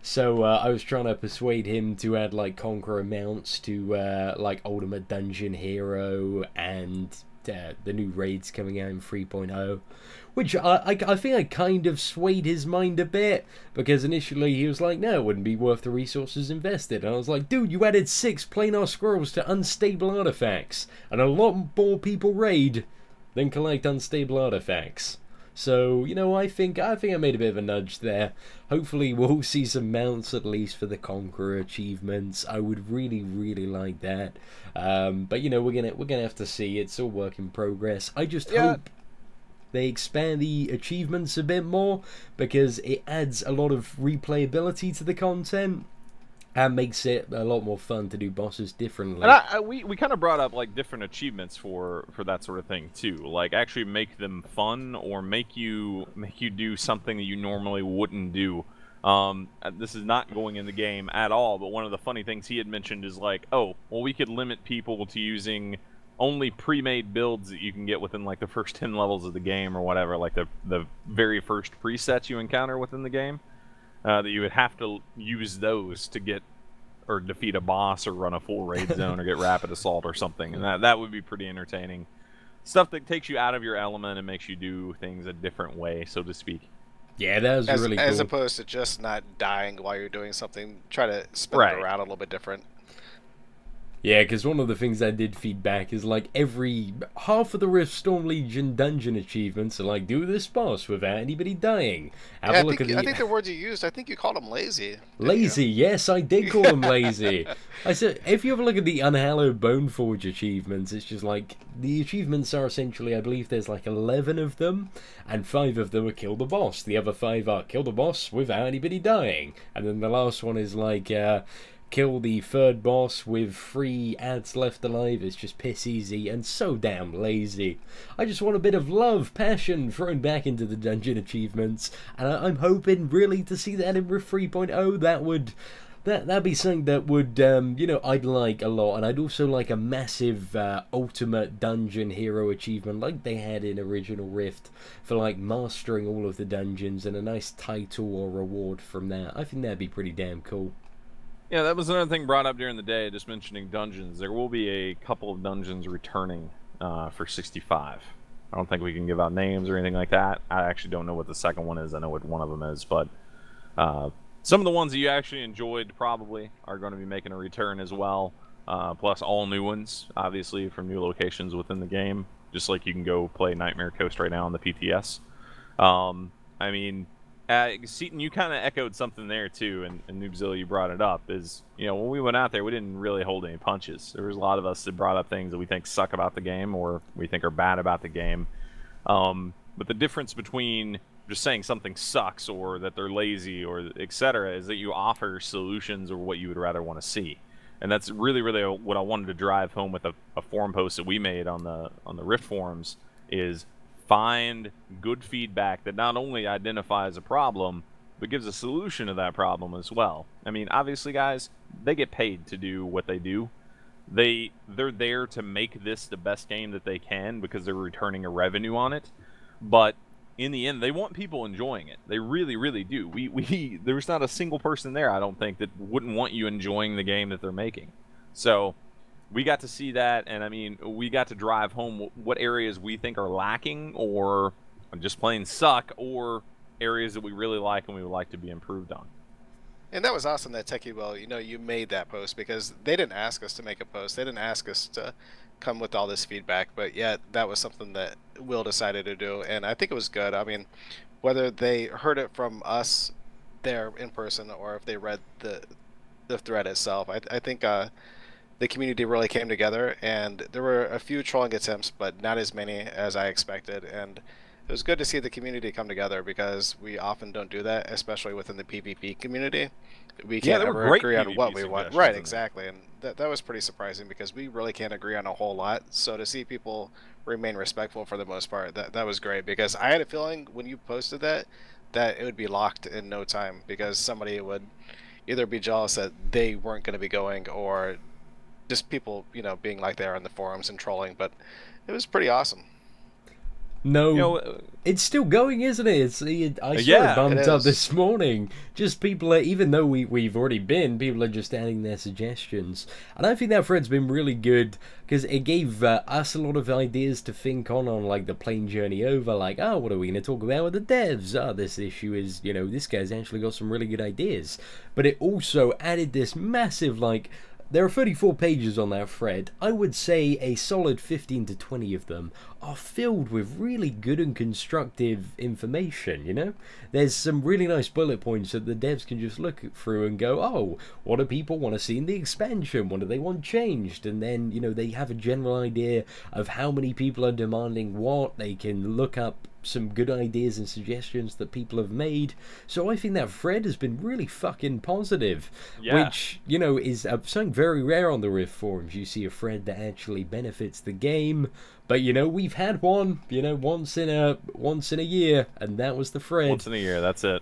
So I was trying to persuade him to add, like, Conqueror mounts to, like, Ultimate Dungeon Hero and the new raids coming out in 3.0. Which I think I kind of swayed his mind a bit, because initially he was like, no, it wouldn't be worth the resources invested. And I was like, dude, you added 6 planar scrolls to unstable artifacts, and a lot more people raid than collect unstable artifacts. So, I think I made a bit of a nudge there. Hopefully we'll see some mounts at least for the Conqueror achievements. I would really, really like that. But we're gonna have to see. It's all work in progress. I just hope they expand the achievements a bit more, because it adds a lot of replayability to the content and makes it a lot more fun to do bosses differently. And we kind of brought up like different achievements for that sort of thing too, like actually make them fun or make you do something that you normally wouldn't do. This is not going in the game at all, but one of the funny things he had mentioned is like, oh, well, we could limit people to using only pre-made builds that you can get within like the first 10 levels of the game or whatever, like the very first presets you encounter within the game, that you would have to use those to get or defeat a boss or run a full raid zone or get rapid assault or something, and that would be pretty entertaining. Stuff that takes you out of your element and makes you do things a different way, so to speak. Yeah, that was really cool. As opposed to just not dying while you're doing something, try to spin it around a little bit different. Yeah, because one of the things I did feedback is, like, half of the Rift Storm Legion dungeon achievements are like, do this boss without anybody dying. I think the words you used, I think you called them lazy. Lazy, yes, I did call them lazy. I said, if you have a look at the Unhallowed Boneforge achievements, it's just like, the achievements are essentially, I believe there's like 11 of them, and 5 of them are kill the boss. The other 5 are kill the boss without anybody dying. And then the last one is like, kill the third boss with 3 ads left alive. It's just piss easy and so damn lazy. I just want a bit of love, passion thrown back into the dungeon achievements, and I'm hoping really to see that in Rift 3.0. That'd be something that would, I'd like a lot, and I'd also like a massive ultimate dungeon hero achievement like they had in original Rift for like mastering all of the dungeons, and a nice title or reward from that. I think that'd be pretty damn cool. Yeah, that was another thing brought up during the day, just mentioning dungeons. There will be a couple of dungeons returning for 65. I don't think we can give out names or anything like that. I actually don't know what the second one is. I know what one of them is, but some of the ones that you actually enjoyed probably are going to be making a return as well. Plus all new ones, obviously, from new locations within the game. Just like you can go play Nightmare Coast right now on the PTS. I mean, Seatin, you kind of echoed something there too, and Noobzilla, you brought it up, is, you know, when we went out there, we didn't really hold any punches. There was a lot of us that brought up things that we think suck about the game or we think are bad about the game. But the difference between just saying something sucks or that they're lazy or etc. is that you offer solutions or what you would rather want to see. And that's really, really what I wanted to drive home with a forum post that we made on the Rift forums, is find good feedback that not only identifies a problem, but gives a solution to that problem as well. I mean, obviously, guys, they get paid to do what they do. They're there to make this the best game that they can because they're returning a revenue on it. But in the end, they want people enjoying it. They really, really do. There's not a single person there, I don't think, that wouldn't want you enjoying the game that they're making. So we got to see that, and I mean, we got to drive home what areas we think are lacking or just plain suck, or areas that we really like and we would like to be improved on. And that was awesome that Techie Will, you know, you made that post, because they didn't ask us to make a post. They didn't ask us to come with all this feedback, but yet that was something that Will decided to do, and I think it was good. I mean, whether they heard it from us there in person or if they read the thread itself, I think the community really came together, and there were a few trolling attempts, but not as many as I expected, and it was good to see the community come together, because we often don't do that, especially within the PvP community. We can't ever agree on what we want. Right, exactly. And that was pretty surprising, because we really can't agree on a whole lot. So to see people remain respectful for the most part, that was great, because I had a feeling when you posted that it would be locked in no time, because somebody would either be jealous that they weren't going to be going, or just people, you know, being like they are on the forums and trolling. But it was pretty awesome. No, you know, it's still going, isn't it? I saw it bumped up this morning. Just people are, even though we've already been, people are just adding their suggestions. And I think that thread's been really good, because it gave us a lot of ideas to think on like the plane journey over. Like, oh, what are we going to talk about with the devs? Oh, this issue is, you know, this guy's actually got some really good ideas. But it also added this massive, like, there are 34 pages on that thread. I would say a solid 15 to 20 of them are filled with really good and constructive information, you know? There's some really nice bullet points that the devs can just look through and go, oh, what do people want to see in the expansion? What do they want changed? And then, you know, they have a general idea of how many people are demanding what. They can look up some good ideas and suggestions that people have made. So I think that thread has been really fucking positive, which, you know, is something very rare on the Rift forums. You see a thread that actually benefits the game, but, you know, we've had one, you know, once in a year, and that was the thread. Once in a year, that's it.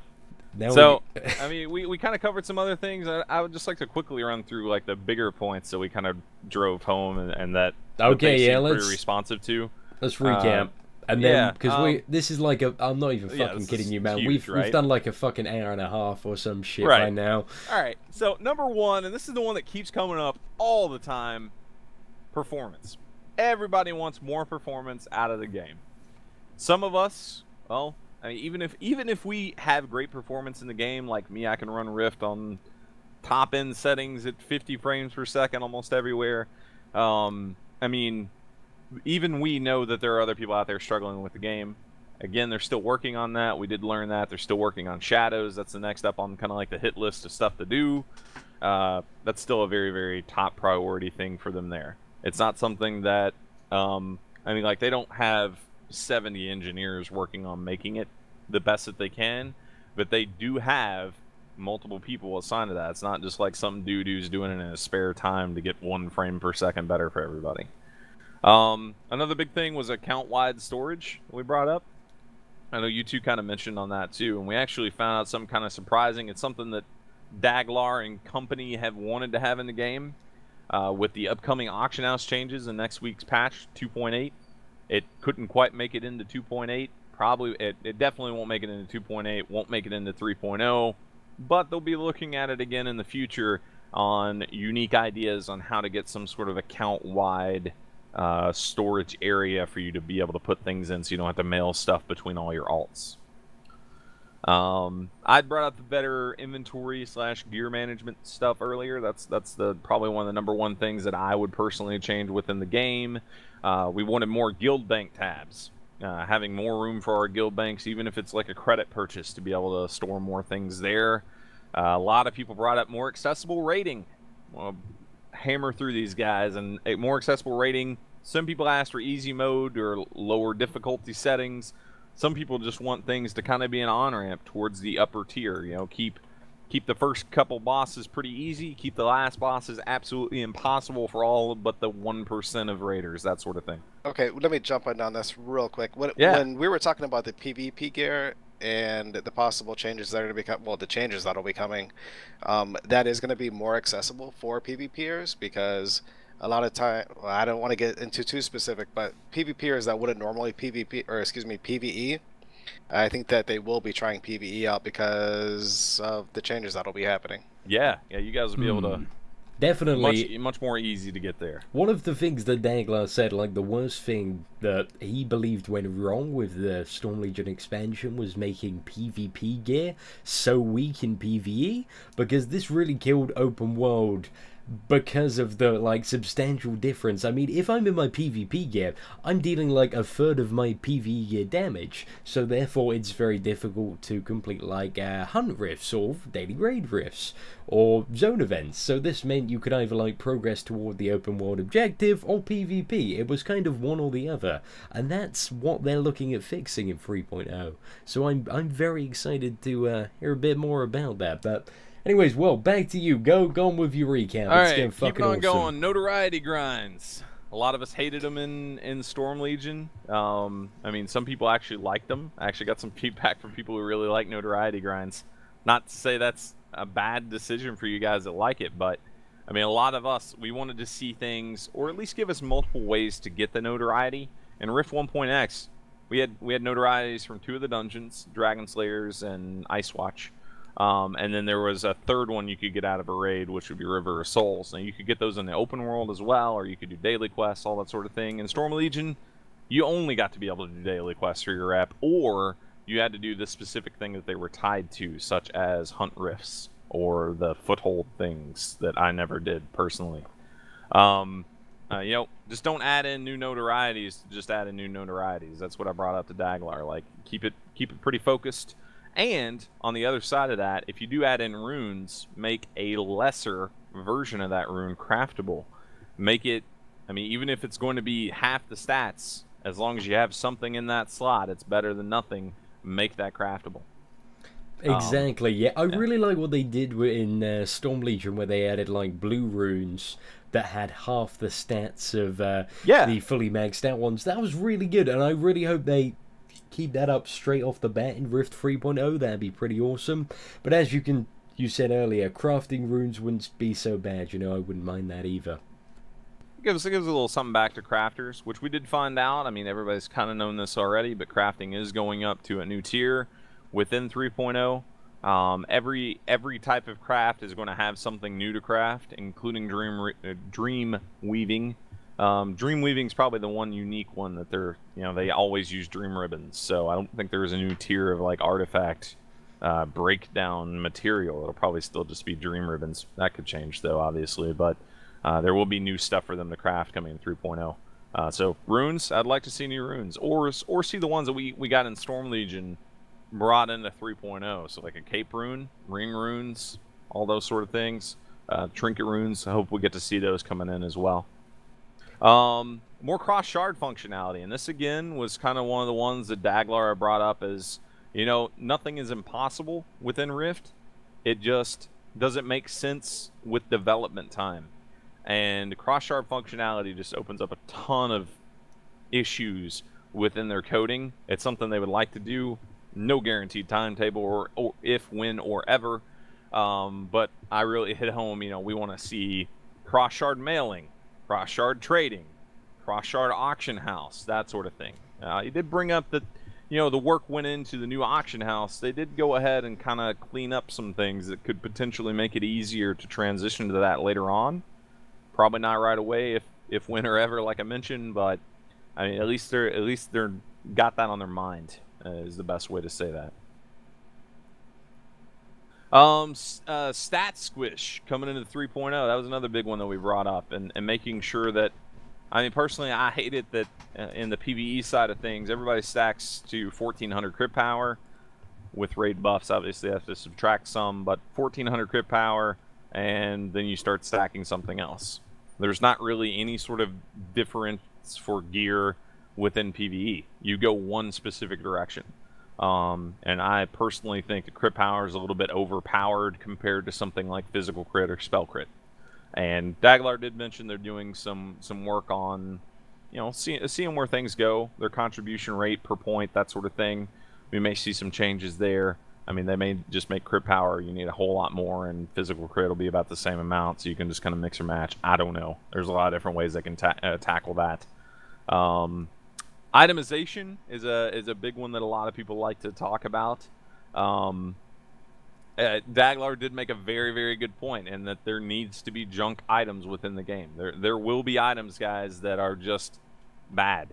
Now so, I mean, we kind of covered some other things. I would just like to quickly run through, like, the bigger points that we kind of drove home and that okay, yeah, let's pretty responsive to. Let's recap. And then, because this is like I'm not even fucking kidding you, man. Huge, we've done like a fucking hour and a half or some shit right now. All right, so number one, and this is the one that keeps coming up all the time, performance. Everybody wants more performance out of the game. Some of us, well, I mean, even if we have great performance in the game, like me, I can run Rift on top end settings at 50 frames per second almost everywhere. I mean, even we know that there are other people out there struggling with the game. Again, they're still working on that. We did learn that. They're still working on shadows. That's the next up on kind of like the hit list of stuff to do. That's still a very, very top priority thing for them there. It's not something that, I mean, like, they don't have 70 engineers working on making it the best that they can, but they do have multiple people assigned to that. It's not just like some dude who's doing it in his spare time to get 1 frame per second better for everybody. Another big thing was account-wide storage we brought up. I know you two kind of mentioned on that too, and we actually found out something kind of surprising. It's something that Daglar and company have wanted to have in the game. With the upcoming auction house changes in next week's patch 2.8, it couldn't quite make it into 2.8. Probably, it definitely won't make it into 2.8, won't make it into 3.0, but they'll be looking at it again in the future on unique ideas on how to get some sort of account-wide storage area for you to be able to put things in, so you don't have to mail stuff between all your alts. I'd brought up the better inventory / gear management stuff earlier. That's probably one of the #1 things that I would personally change within the game. We wanted more guild bank tabs, having more room for our guild banks, even if it's like a credit purchase, to be able to store more things there. A lot of people brought up more accessible rating. Well, hammer through these guys, and a more accessible rating. Some people asked for easy mode or lower difficulty settings. Some people just want things to kind of be an on-ramp towards the upper tier. You know, keep the first couple bosses pretty easy. Keep the last bosses absolutely impossible for all but the 1% of raiders, that sort of thing. Okay, let me jump in on this real quick. When we were talking about the PvP gear and the possible changes that are going to become, well, the changes that'll be coming, that is going to be more accessible for PvPers, because a lot of time, well, I don't want to get into too specific, but PvPers that wouldn't normally PvE, I think that they will be trying PvE out because of the changes that'll be happening. Yeah, you guys will be able to. Definitely. Much more easy to get there. One of the things that Daglar said, like the worst thing that he believed went wrong with the Storm Legion expansion was making PvP gear so weak in PvE, because this really killed open world because of the, like, substantial difference. I mean, if I'm in my PvP gear, I'm dealing like a third of my PvE gear damage, so therefore it's very difficult to complete, like, hunt rifts or daily raid rifts or zone events. So this meant you could either, like, progress toward the open world objective or PvP. It was kind of one or the other, and that's what they're looking at fixing in 3.0. So I'm very excited to hear a bit more about that. But anyways, well, back to you. Go on with your recap. All it's right, fucking keep on awesome. going. Notoriety grinds. A lot of us hated them in Storm Legion. I mean, some people actually liked them. I actually got some feedback from people who really like notoriety grinds. Not to say that's a bad decision for you guys that like it, but I mean, a lot of us, we wanted to see things, or at least give us multiple ways to get the notoriety. In Rift 1.x, we had notorieties from 2 of the dungeons, Dragon Slayers and Ice Watch. And then there was a third one you could get out of a raid, which would be River of Souls. Now, you could get those in the open world as well, or you could do daily quests, all that sort of thing. In Storm Legion, you only got to be able to do daily quests for your rep, or you had to do the specific thing that they were tied to, such as hunt rifts or the foothold things that I never did personally. You know, just don't add in new notorieties. Just add in new notorieties. That's what I brought up to Daglar. Like, keep it pretty focused. And on the other side of that, if you do add in runes, make a lesser version of that rune craftable. Make it, I mean, even if it's going to be half the stats, as long as you have something in that slot, it's better than nothing. Make that craftable. Exactly, yeah. I really like what they did in Storm Legion, where they added, like, blue runes that had half the stats of the fully maxed out ones. That was really good, and I really hope they keep that up straight off the bat in Rift 3.0. That'd be pretty awesome. But as you said earlier, crafting runes wouldn't be so bad. You know, I wouldn't mind that either. It gives a little something back to crafters, which we did find out. I mean, everybody's kind of known this already, but crafting is going up to a new tier within 3.0. Every type of craft is going to have something new to craft, including dream weaving. Dream weaving is probably the one unique one that they always use dream ribbons. So I don't think there's a new tier of like artifact breakdown material. It'll probably still just be dream ribbons. That could change though, obviously, but there will be new stuff for them to craft coming in 3.0. So runes, I'd like to see new runes, or see the ones that we got in Storm Legion brought into 3.0. So like a cape rune, ring runes, all those sort of things, trinket runes. I hope we get to see those coming in as well. More cross shard functionality, and this again was kind of one of the ones that Daglar brought up as, you know, nothing is impossible within Rift. It just doesn't make sense with development time, and cross shard functionality just opens up a ton of issues within their coding. It's something they would like to do. No guaranteed timetable or if, when, or ever. But I really hit home, you know, we want to see cross shard mailing, cross shard trading, cross shard auction house, that sort of thing. You did bring up that, you know, the work went into the new auction house. They did go ahead and kind of clean up some things that could potentially make it easier to transition to that later on. Probably not right away if, when, or ever, like I mentioned. But I mean, at least they're got that on their mind. Is the best way to say that. Stat squish coming into 3.0. That was another big one that we brought up, and making sure that, I mean, personally, I hate it that in the PvE side of things, everybody stacks to 1400 crit power. With raid buffs, obviously, you have to subtract some, but 1400 crit power, and then you start stacking something else. There's not really any sort of difference for gear within PvE. You go one specific direction. And I personally think the crit power is a little bit overpowered compared to something like physical crit or spell crit. And Daglar did mention they're doing some work on, you know, seeing where things go, their contribution rate per point, that sort of thing. We may see some changes there. I mean, they may just make crit power, you need a whole lot more, and physical crit will be about the same amount, so you can just kind of mix or match. I don't know. There's a lot of different ways they can tackle that. Itemization is a big one that a lot of people like to talk about. Daglar did make a very, very good point, in that there needs to be junk items within the game. There will be items, guys, that are just bad.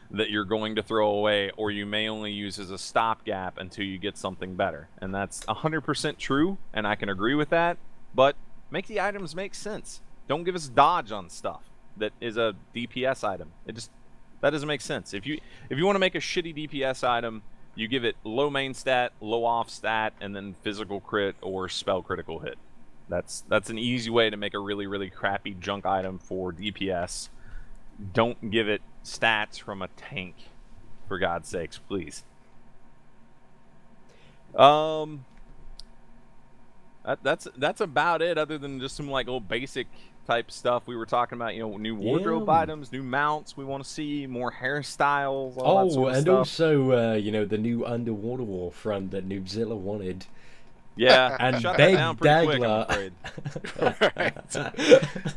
That you're going to throw away, or you may only use as a stopgap until you get something better. And that's 100% true, and I can agree with that, but make the items make sense. Don't give us dodge on stuff that is a DPS item. That doesn't make sense. If you want to make a shitty DPS item, you give it low main stat, low off stat, and then physical crit or spell critical hit. That's an easy way to make a really, really crappy junk item for DPS. Don't give it stats from a tank, for God's sakes, please. That's about it, other than just some like little basic type stuff we were talking about. You know, new wardrobe items, new mounts we want to see, more hairstyles, all that sort of stuff. Also, you know, the new underwater war front that Noobzilla wanted. Yeah, and shut beg that down pretty quick, I'm Daglar.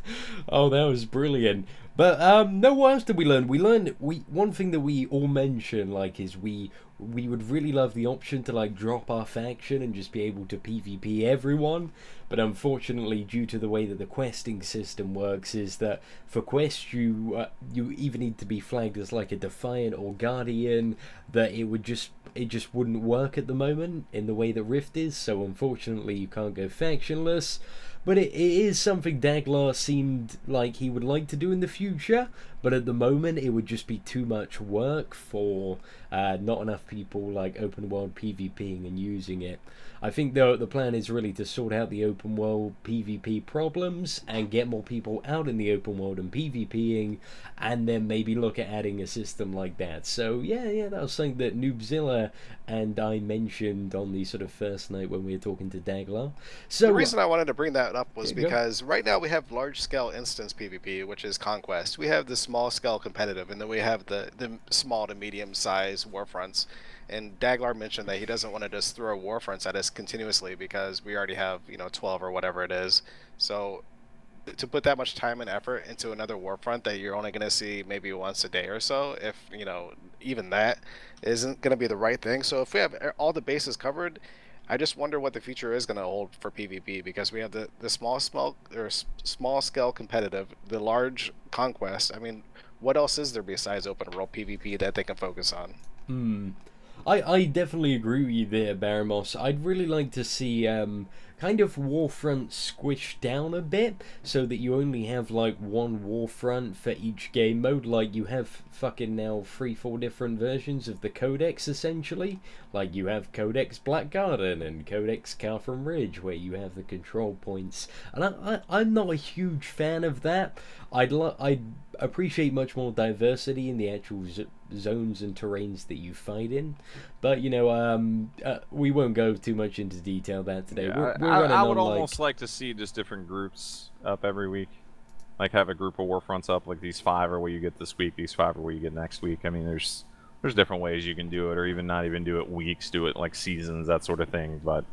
Oh, that was brilliant. But no, what else did we learn? We learned one thing that we all mention, like, is we would really love the option to like drop our faction and just be able to PvP everyone. But unfortunately, due to the way that the questing system works, is that for quests you either need to be flagged as like a Defiant or Guardian, that it just wouldn't work at the moment in the way that Rift is. So unfortunately, you can't go factionless. But it is something Daglar seemed like he would like to do in the future. But at the moment, it would just be too much work for not enough people like open world PvPing and using it. I think the plan is really to sort out the open world PvP problems and get more people out in the open world and PvPing, and then maybe look at adding a system like that. So yeah, that was something that Noobzilla and I mentioned on the sort of first night when we were talking to Daglar. So the reason I wanted to bring that up was because right now we have large scale instance PvP, which is Conquest. We have the small scale competitive, and then we have the small to medium size war fronts. And Daglar mentioned that he doesn't want to just throw war fronts at us continuously because we already have, 12 or whatever it is. So to put that much time and effort into another war front that you're only going to see maybe once a day or so, if even that isn't going to be the right thing. So if we have all the bases covered, I just wonder what the future is going to hold for PvP, because we have the small scale competitive, the large conquest. I mean, what else is there besides open world PvP that they can focus on? I definitely agree with you there, Baramos. I'd really like to see kind of Warfront squished down a bit, so that you only have like one Warfront for each game mode. Like you have fucking now 3-4 different versions of the Codex, essentially. Like you have Codex Black Garden and Codex Cartham Ridge, where you have the control points. And I'm not a huge fan of that. I'd appreciate much more diversity in the actual zones and terrains that you fight in, but we won't go too much into detail that today. Yeah, I would almost like to see just different groups up every week, like have a group of Warfronts up, like these 5 are what you get this week, these 5 are what you get next week. I mean, there's different ways you can do it, or even not even do it weeks, do it like seasons, that sort of thing. But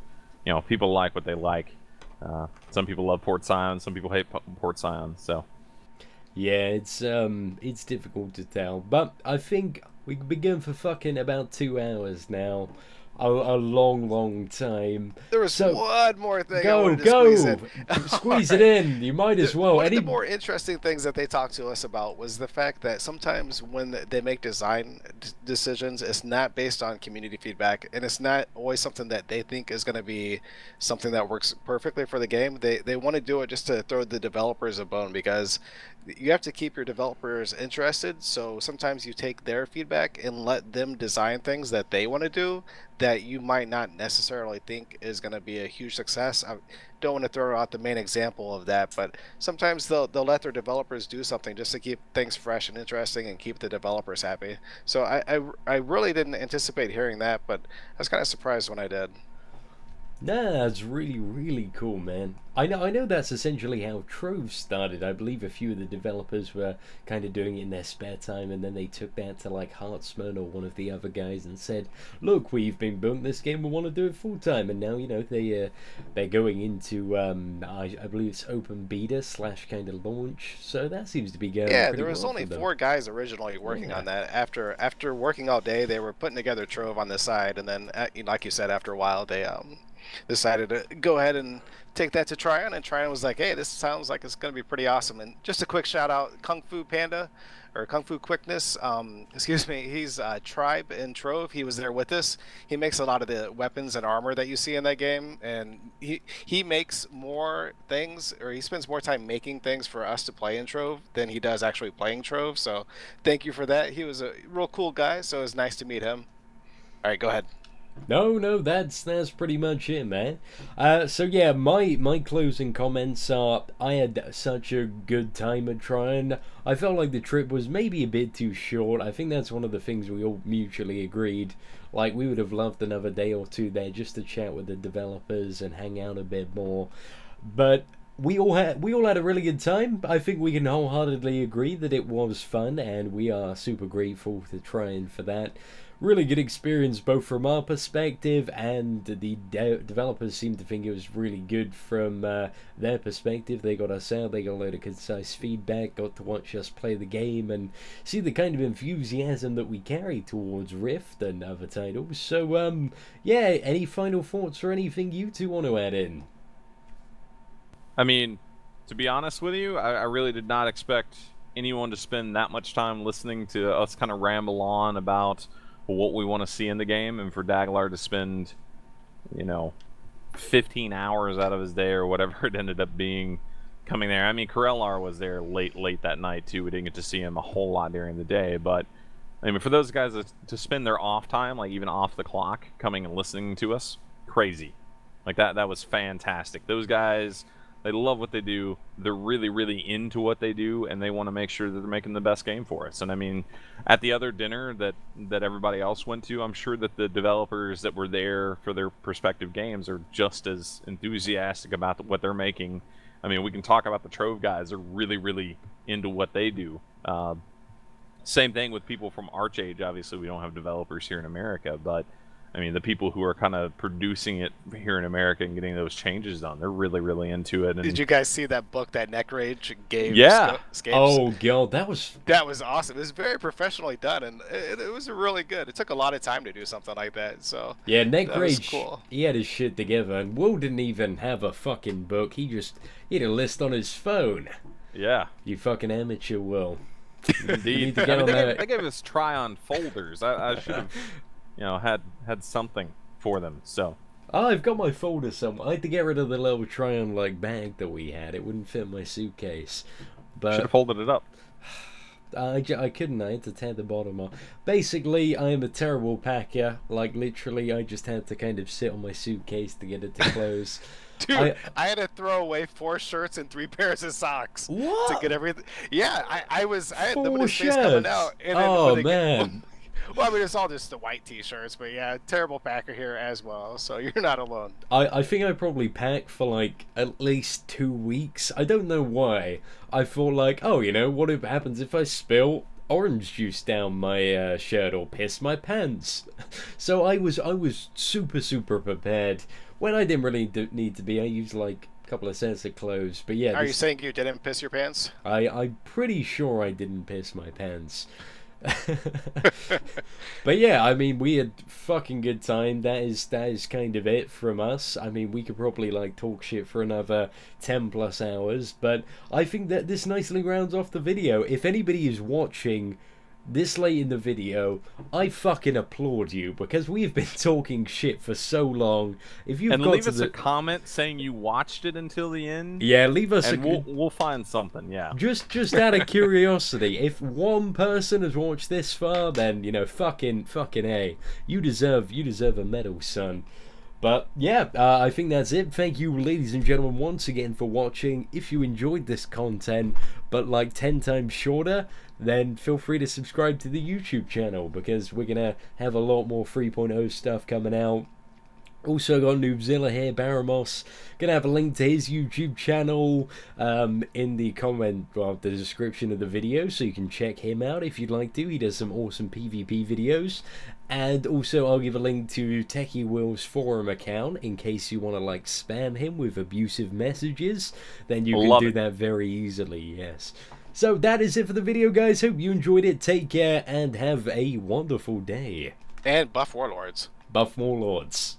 people like what they like. Some people love Port Sion, some people hate Port Sion, so yeah, it's difficult to tell, but I think we've been going for fucking about 2 hours now. a long time. There was one more thing I wanted to go! squeeze in. Squeeze it in. You might as well. One of the more interesting things that they talked to us about was the fact that sometimes when they make design decisions, it's not based on community feedback, and it's not always something that they think is going to be something that works perfectly for the game. They want to do it just to throw the developers a bone, because you have to keep your developers interested. So sometimes you take their feedback and let them design things that they want to do that you might not necessarily think is going to be a huge success. I don't want to throw out the main example of that, but sometimes they'll let their developers do something just to keep things fresh and interesting and keep the developers happy. So I really didn't anticipate hearing that, but I was kind of surprised when I did. Nah, that's really cool, man. I know that's essentially how Trove started. I believe a few of the developers were kind of doing it in their spare time, and then they took that to like Hartsman or one of the other guys and said, "Look, we've been building this game. We want to do it full time." And now, you know, they're going into I believe it's open beta / kind of launch. So that seems to be going. Yeah, pretty there was well only for them. 4 guys originally working on that. After working all day, they were putting together Trove on the side, and then like you said, after a while, they decided to go ahead and take that to Trion, and Trion was like, hey, this sounds like it's going to be pretty awesome. And just a quick shout out, Kung Fu Panda, or Kung Fu Quickness, excuse me, he's Tribe in Trove. He was there with us. He makes a lot of the weapons and armor that you see in that game, and he makes more things, or he spends more time making things for us to play in Trove than he does actually playing Trove. So thank you for that. He was a real cool guy, so it was nice to meet him. All right, go ahead. No, that's pretty much it, man. So yeah, my closing comments are: I had such a good time at Trion. I felt like the trip was maybe a bit too short. I think that's one of the things we all mutually agreed. Like, we would have loved another day or two there just to chat with the developers and hang out a bit more. But we all had a really good time. I think we can wholeheartedly agree that it was fun, and we are super grateful to Trion for that. Really good experience both from our perspective, and the developers seem to think it was really good from their perspective. They got us out, they got a load of concise feedback, got to watch us play the game and see the kind of enthusiasm that we carry towards Rift and other titles. So yeah, any final thoughts or anything you two want to add in? I mean, to be honest with you, I really did not expect anyone to spend that much time listening to us kind of ramble on about what we want to see in the game, and for Daglar to spend, you know, 15 hours out of his day or whatever it ended up being coming there. I mean, Corellar was there late that night too. We didn't get to see him a whole lot during the day, but I mean, for those guys to spend their off time, like even off the clock, coming and listening to us, crazy. Like that was fantastic. Those guys, they love what they do. They're really into what they do, and they want to make sure that they're making the best game for us. And I mean, at the other dinner that everybody else went to, I'm sure that the developers that were there for their respective games are just as enthusiastic about what they're making. I mean, we can talk about the Trove guys. They're really into what they do. Same thing with people from ArcheAge. Obviously, we don't have developers here in America, but I mean, the people who are kind of producing it here in America and getting those changes done, they're really into it. And did you guys see that book that Neckrage gave? Yeah. Oh, God, that was awesome. It was very professionally done, and it was really good. It took a lot of time to do something like that. So yeah, Neckrage, cool. He had his shit together, and Will didn't even have a fucking book. He had a list on his phone. Yeah. You fucking amateur, Will. Indeed. They gave us Trion folders. I should have, you know, had something for them. So I've got my folder somewhere. I had to get rid of the little Trion like bag that we had. It wouldn't fit my suitcase. But should have folded it up. I couldn't. I had to tear the bottom off. Basically, I am a terrible packer. Like, literally, I just had to kind of sit on my suitcase to get it to close. Dude, I had to throw away 4 shirts and 3 pairs of socks. What? To get everything. Yeah, I had 4 limited space shirts. coming out. And Oh, man. Well, I mean, it's all just the white t-shirts, but yeah, terrible packer here as well, so you're not alone. I think I probably packed for like at least 2 weeks. I don't know why. I thought like, oh, you know, what happens if I spill orange juice down my shirt or piss my pants? So I was super prepared. When I didn't really need to be, I used like a couple of sets of clothes. But yeah, Are you saying you didn't piss your pants? I'm pretty sure I didn't piss my pants. But yeah, I mean, we had fucking good time. That is kind of it from us. I mean, we could probably like talk shit for another 10 plus hours, but I think that this nicely rounds off the video. If anybody is watching this late in the video, I fucking applaud you, because we've been talking shit for so long. If you've got leave to us a comment saying you watched it until the end. yeah, leave us and we'll find something. Yeah. Just out of curiosity, if one person has watched this far, then you know, fucking A, you deserve a medal, son. But yeah, I think that's it. Thank you, ladies and gentlemen, once again for watching. If you enjoyed this content, but like 10 times shorter, then feel free to subscribe to the YouTube channel, because we're gonna have a lot more 3.0 stuff coming out. Also got Noobzilla here, Baramos. Gonna have a link to his YouTube channel in the the description of the video, so you can check him out if you'd like to. He does some awesome PvP videos. And also I'll give a link to Techie Will's forum account in case you want to like spam him with abusive messages. Then you can do that very easily, yes. So that is it for the video, guys. Hope you enjoyed it. Take care and have a wonderful day. And buff warlords. Buff Warlords.